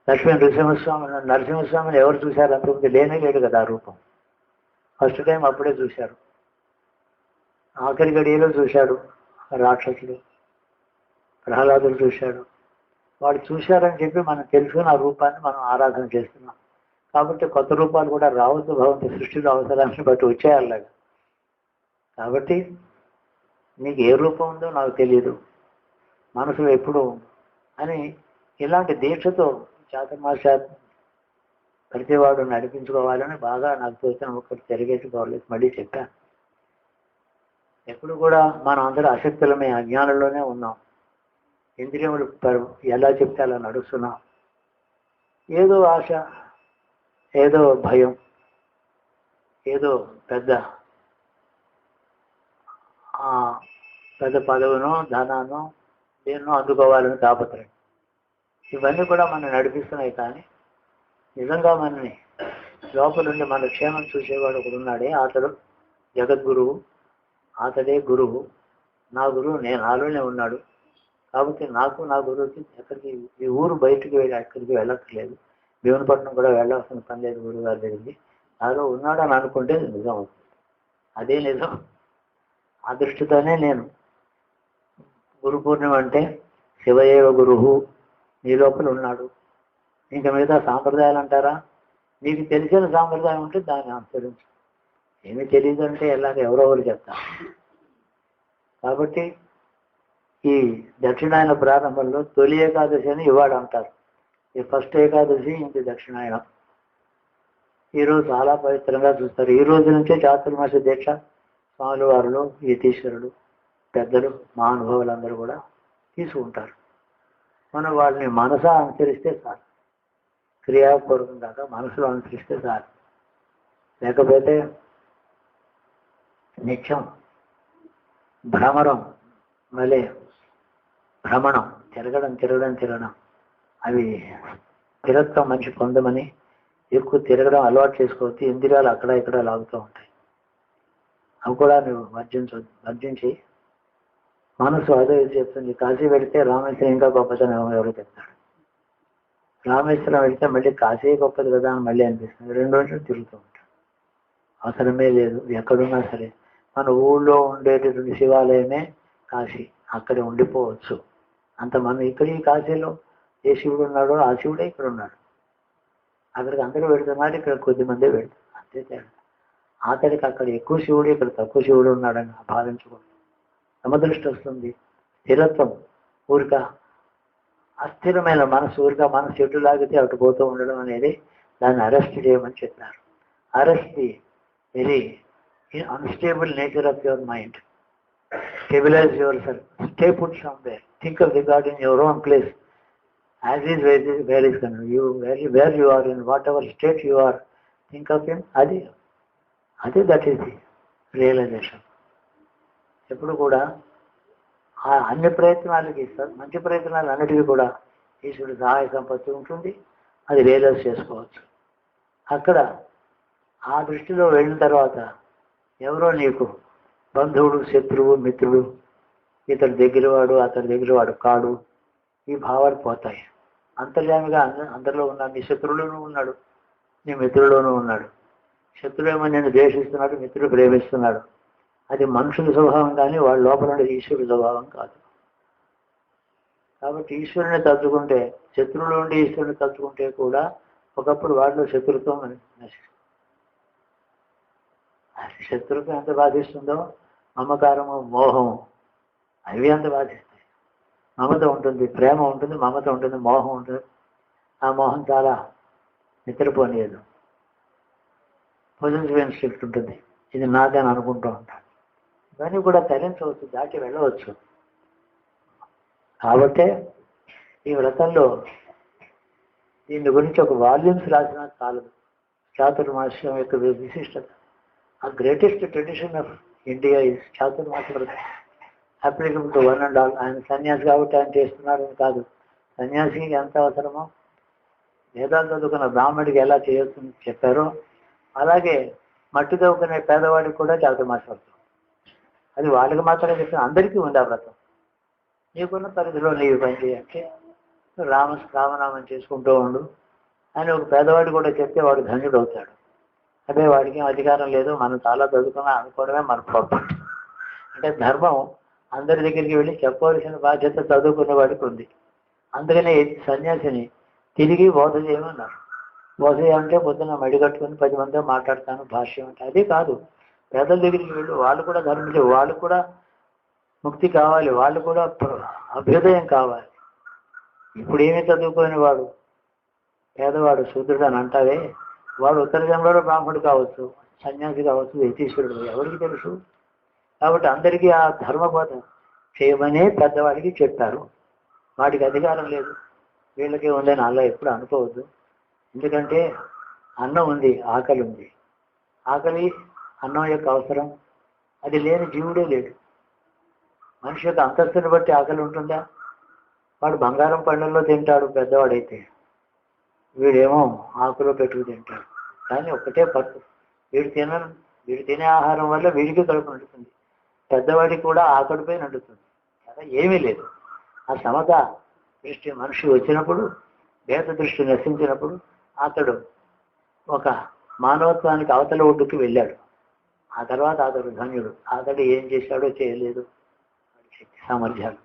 లక్ష్మీ నరసింహస్వామిని ఎవరు చూశారు? అంతకుముందు లేనే లేడు కదా ఆ రూపం. ఫస్ట్ టైం అప్పుడే చూశారు. ఆఖరి గడియలో చూశాడు రాక్షసులు, ప్రహ్లాదులు చూశాడు. వాడు చూశారని చెప్పి మనం తెలుసుకుని ఆ రూపాన్ని మనం ఆరాధన చేస్తున్నాం. కాబట్టి కొత్త రూపాలు కూడా రావద్దు, భగవంతు సృష్టిలో అవసరాన్ని బట్టి వచ్చేయాలగా. కాబట్టి నీకు ఏ రూపం ఉందో నాకు తెలియదు, మనసులో ఎప్పుడు అని ఇలాంటి దీక్షతో చాతుర్మాస్య ప్రతివాడు నడిపించుకోవాలని బాగా నాకు తోచిన ఒకటి తిరిగేసి గౌరవ మళ్ళీ చెప్పాను. ఎప్పుడు కూడా మనం అందరూ అశక్తులమే, అజ్ఞానంలోనే ఉన్నాం. ఇంద్రియములు ఎలా చెప్తే అలా నడుస్తున్నాం. ఏదో ఆశ, ఏదో భయం, ఏదో పెద్ద పదవునో ధనానో దేన్నో అందుకోవాలని తాపత్రయం. ఇవన్నీ కూడా మనం నడిపిస్తున్నాయి. కానీ నిజంగా మనని లోపల నుండి మన క్షేమం చూసేవాడు ఒకడు ఉన్నాడే, అతడు జగద్గురువు, అతడే గురువు. నా గురువు నేను నాలోనే ఉన్నాడు. కాబట్టి నాకు నా గురువుకి ఎక్కడికి ఈ ఊరు బయటికి వెళ్ళి ఎక్కడికి వెళ్ళక్కర్లేదు, భీవనపట్నం కూడా వెళ్ళాల్సిన పని లేదు. గురువు గారి దగ్గరికి నాలో ఉన్నాడు అని అనుకుంటే నిజం అవుతుంది. అదే నిజం. ఆ దృష్టితోనే నేను గురు పూర్ణిమ అంటే శివయేవ గురువు, నీ లోపల ఉన్నాడు. ఇంకా మిగతా సాంప్రదాయాలు అంటారా, నీకు తెలిసిన సాంప్రదాయం ఉంటే దాన్ని అనుసరించు. ఏమీ తెలియదు అంటే ఎలాగ ఎవరెవరు చెప్తారు. కాబట్టి ఈ దక్షిణాయన ప్రారంభంలో తొలి ఏకాదశి అని ఇవాళ అంటారు. ఈ ఫస్ట్ ఏకాదశి ఇంటి దక్షిణాయనం. ఈరోజు చాలా పవిత్రంగా చూస్తారు. ఈ రోజు నుంచే చాతుర్మాస దీక్ష స్వాముల వారిలో యతీశ్వరుడు పెద్దలు మహానుభావులందరూ కూడా తీసుకుంటారు. మనం వాళ్ళని మనసా అనుసరిస్తే చాలు, క్రియాపూర్వకం కాక మనసులో అనుసరిస్తే చాలు. లేకపోతే నిత్యం భ్రమరం మళ్ళీ భ్రమణం, తిరగడం అవి స్థిరత్వం మనిషి పొందమని ఎక్కువ తిరగడం అలవాటు చేసుకోవచ్చు. ఇంద్రియాలు అక్కడ ఇక్కడ లాగుతూ ఉంటాయి. అవి కూడా నువ్వు వర్జించి మనసు అదే చెప్తుంది. కాశీ వెళితే రామేశ్వరం ఇంకా గొప్పతనం ఎవరో చెప్తాడు. రామేశ్వరం వెళితే మళ్ళీ కాశీ గొప్పది కదా అని మళ్ళీ అనిపిస్తుంది. 2 రోజులు తిరుగుతూ ఉంటాడు. అవసరమే లేదు. ఎక్కడున్నా సరే మన ఊళ్ళో ఉండేటటువంటి శివాలయమే కాశీ, అక్కడే ఉండిపోవచ్చు. అంత మనం ఇక్కడ ఈ కాశీలో ఏ శివుడు ఉన్నాడో ఆ శివుడే ఇక్కడ ఉన్నాడు. అక్కడికి అందరూ వెళుతున్నారు, ఇక్కడ కొద్దిమందే వెళ్తారు, అంతే తేడా. అతడికి అక్కడ ఎక్కువ శివుడు, ఇక్కడ తక్కువ శివుడు ఉన్నాడని భావించుకోండి. సమదృష్టి వస్తుంది. స్థిరత్వం, ఊరిక అస్థిరమైన మనసు, ఊరిక మనసు ఎటు లాగితే అటు పోతూ ఉండడం అనేది దాన్ని అరెస్ట్ చేయమని చెప్పారు. Arrest the very unstable nature of your mind. Stabilize yourself. Stay put somewhere. Think of the God in your own place. As is, where is God? Where you are, in whatever state you are, think of Him. Adi, that is the realization. ఎప్పుడు కూడా ఆ అన్ని ప్రయత్నాలకి ఇస్తారు. మంచి ప్రయత్నాలు అన్నిటికీ కూడా ఈశ్వరుడు సహాయ సంపత్తి ఉంటుంది. అది రియలైజ్ చేసుకోవచ్చు. అక్కడ ఆ దృష్టిలో వెళ్ళిన తర్వాత ఎవరో నీకు బంధువుడు, శత్రువు, మిత్రుడు, ఇతడి దగ్గరవాడు, అతడి దగ్గరవాడు కాడు, ఈ భావాలు పోతాయి. అంతర్యామిగా అందరిలో ఉన్నాడు. నీ శత్రువులోనూ ఉన్నాడు, నీ మిత్రుల్లోనూ ఉన్నాడు. శత్రువేమో నేను ద్వేషిస్తున్నాడు, మిత్రుడు ప్రేమిస్తున్నాడు. అది మనుషుల స్వభావం, కానీ వాళ్ళ లోపల ఉండే ఈశ్వరుడి స్వభావం కాదు. కాబట్టి ఈశ్వరుని తలుచుకుంటే, శత్రువులో ఉండి ఈశ్వరుని తలుచుకుంటే కూడా ఒకప్పుడు వాటిలో శత్రుత్వం నశిస్తుంది. శత్రుత్వం ఎంత బాధిస్తుందో మమకారము, మోహము అవి ఎంత బాధిస్తాయి. మమత ఉంటుంది, ప్రేమ ఉంటుంది, మమత ఉంటుంది, మోహం ఉంటుంది. ఆ మోహం చాలా నిద్రపోనియదు. పొజిటివ్ ఇన్స్టింక్ట్ ఉంటుంది, ఇది నాదే అని అనుకుంటూ ఉంటాను. ఇవన్నీ కూడా తరించవచ్చు, దాటి వెళ్ళవచ్చు. కాబట్టే ఈ వ్రతంలో దీని గురించి ఒక వాల్యూమ్స్ రాసినా చాలదు. చాతుర్మాస్యం యొక్క విశిష్టత. ఆ greatest tradition of India is Chaturmasa vratam. Applicable to one and all. ఆయన సన్యాసి కాబట్టి ఆయన చేస్తున్నారని కాదు. సన్యాసికి ఎంత అవసరమో వేదాలు చదువుకున్న బ్రాహ్మడికి ఎలా చేయొచ్చని చెప్పారో అలాగే మట్టి చదువుకునే పేదవాడికి కూడా చాతుర్మాస వ్రతం. అది వాళ్ళకి మాత్రమే చెప్పిన, అందరికీ ఉంది ఆ వ్రతం. నీకున్న పరిధిలో నీవు పని చేయంటే రామనామం చేసుకుంటూ ఉండు అని ఒక పేదవాడు కూడా చెప్తే వాడు ధన్యుడు అవుతాడు. అదే వాడికి అధికారం లేదు, మనం చాలా చదువుకున్నా అనుకోవడమే మన పొరపాటు. అంటే ధర్మం అందరి దగ్గరికి వెళ్ళి చెప్పవలసిన బాధ్యత చదువుకున్న వాడికి ఉంది. అందుకనే సన్యాసిని తిరిగి బోధ చేయమన్నారు. బోధ చేయాలంటే పొద్దున్న మడి కట్టుకుని 10 మందితో మాట్లాడతాను భాష్యం అంటే అదే కాదు. పేదల దగ్గరికి వెళ్ళు, వాళ్ళు కూడా ధర్మం, వాళ్ళు కూడా ముక్తి కావాలి, వాళ్ళు కూడా అభ్యుదయం కావాలి. ఇప్పుడు ఏమీ చదువుకోని వాడు పేదవాడు శూద్రుడు అని అంటావే, వాడు ఉత్తర జన్మలో బ్రాహ్మణుడు కావచ్చు, సన్యాసి కావచ్చు, యతీశ్వరుడు, ఎవరికి తెలుసు? కాబట్టి అందరికీ ఆ ధర్మబోధ చేయమనే పెద్దవాడికి చెప్పారు. వాడికి అధికారం లేదు, వీళ్ళకే ఉందని అలా ఎప్పుడు అనుకోవద్దు. ఎందుకంటే అన్నం ఉంది, ఆకలి ఉంది. ఆకలి అన్నం యొక్క అవసరం, అది లేని జీవుడే లేడు. మనిషి యొక్క అంతస్తుని బట్టి ఆకలి ఉంటుందా? వాడు బంగారం పండ్లలో తింటాడు పెద్దవాడైతే, వీడేమో ఆకులో పెట్టుకు తింటాడు. కానీ ఒకటే పట్టు, వీడు తినే ఆహారం వల్ల వీడికి కడుపు నిండుతుంది, పెద్దవాడికి కూడా ఆకలిపై నిండుతుంది. కదా ఏమీ లేదు. ఆ సమత దృష్టి మనిషి వచ్చినప్పుడు, భేద దృష్టి నశించినప్పుడు అతడు ఒక మానవత్వానికి అవతల ఒడ్డుకి వెళ్ళాడు. ఆ తర్వాత అతడు ధన్యుడు. అతడు ఏం చేశాడో చేయలేదు, శక్తి సామర్థ్యాలు.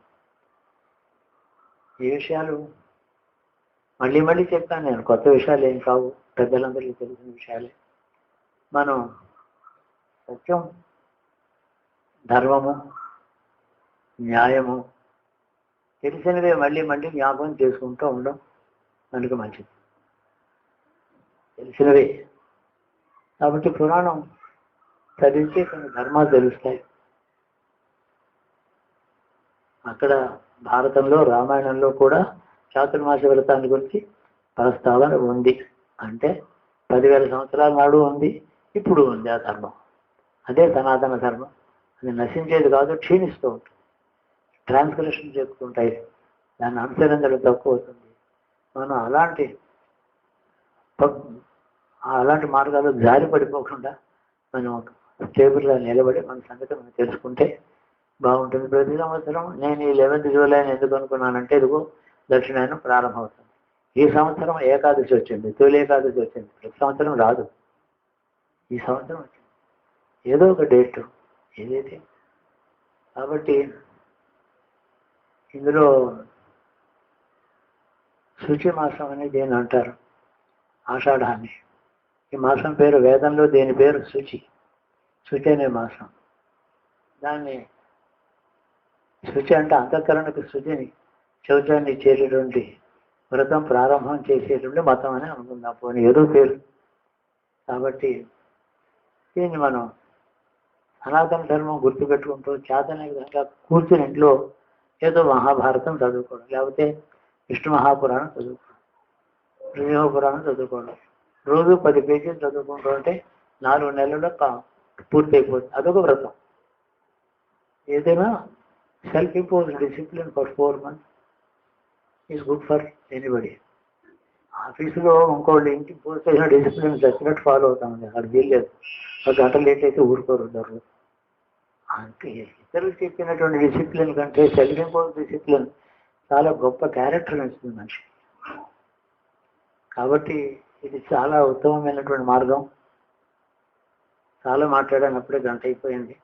ఈ విషయాలు మళ్ళీ మళ్ళీ చెప్పాను నేను, కొత్త విషయాలు ఏం కావు, పెద్దలందరికీ తెలిసిన విషయాలే. మనం సత్యం, ధర్మము, న్యాయము తెలిసినవే మళ్ళీ మళ్ళీ జ్ఞాపకం చేసుకుంటూ ఉండడం మనకు మంచిది. తెలిసినవే కాబట్టి పురాణం చదివితే కొన్ని ధర్మాలు తెలుస్తాయి. అక్కడ భారతంలో, రామాయణంలో కూడా చాతుర్మాస వ్రతాన్ని గురించి ప్రస్తావన ఉంది. అంటే 10,000 సంవత్సరాల నాడు ఉంది, ఇప్పుడు ఉంది. ఆ ధర్మం అదే సనాతన ధర్మం. అది నశించేది కాదు, క్షీణిస్తూ ఉంటుంది. ట్రాన్స్గ్రెషన్ చెప్పుకుంటాయి, దాన్ని అనుసరించడం తక్కువ అవుతుంది. మనం అలాంటి మార్గాలు జారి పడిపోకుండా మనం స్టేబుల్గా నిలబడి మన సంగతి మనం తెలుసుకుంటే బాగుంటుంది. ప్రతి సంవత్సరం నేను ఈ 11th జూలైని ఎందుకు అనుకున్నానంటే, ఇదిగో దక్షిణాయనం ప్రారంభమవుతుంది. ఈ సంవత్సరం ఏకాదశి వచ్చింది, తొలి ఏకాదశి వచ్చింది. ప్రతి సంవత్సరం రాదు, ఈ సంవత్సరం వచ్చింది. ఏదో ఒక డేట్ ఏదైతే. కాబట్టి ఇందులో శుచి మాసం అనేది దేని అంటారు, ఆషాఢాన్ని. ఈ మాసం పేరు వేదంలో దేని పేరు శుచి. శుచి అనే మాసం. దాన్ని శుచి అంటే అంతఃకరణకు శుచిని, శౌచాన్ని ఇచ్చేటటువంటి వ్రతం ప్రారంభం చేసేటువంటి మతం అని అనుకుందాం, పోనీ ఏదో పేరు. కాబట్టి దీన్ని మనం సనాతన ధర్మం గుర్తుపెట్టుకుంటూ చేతనే విధంగా కూర్చుని ఇంట్లో ఏదో మహాభారతం చదువుకోవడం, లేకపోతే విష్ణు మహాపురాణం చదువుకోవడం, పురాణం చదువుకోవడం. రోజు 10 పేజీలు చదువుకుంటూ ఉంటే 4 నెలల్లో పూర్తి అయిపోతుంది. అదొక వ్రతం. ఏదైనా self impose discipline for 4 months is good for anybody. ఆఫీసులో ఇంకోళ్ళు ఇంటికి పోస్ట్ చేసిన డిసిప్లిన్ చచ్చినట్టు ఫాలో అవుతామండి, అక్కడ వీల్లేదు. ఒక గంట లేట్ అయితే ఊరుకోరు అందరు. అంటే ఇతరులు చెప్పినటువంటి డిసిప్లిన్ కంటే సెల్ఫ్ ఇంపోజ్ డిసిప్లిన్ చాలా గొప్ప క్యారెక్టర్ ఇస్తుంది మనిషి. కాబట్టి ఇది చాలా ఉత్తమమైనటువంటి మార్గం. చాలా మాట్లాడానప్పుడే గంట అయిపోయింది.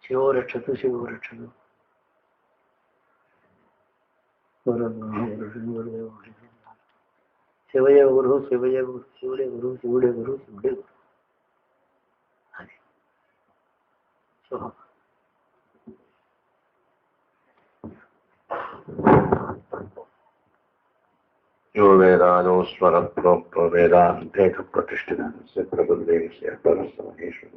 శివో రక్షతు, శివో రక్షతు. శివయ గురు, శివయ గురు, శివుడే గురు, శివుడే గురు, శివుడే గురు. శుభం. यो वेदादो स्वरप्रोक्तो वेदान्तेन प्रतिष्ठितः प्रबुद्धेन से परमहेश्वर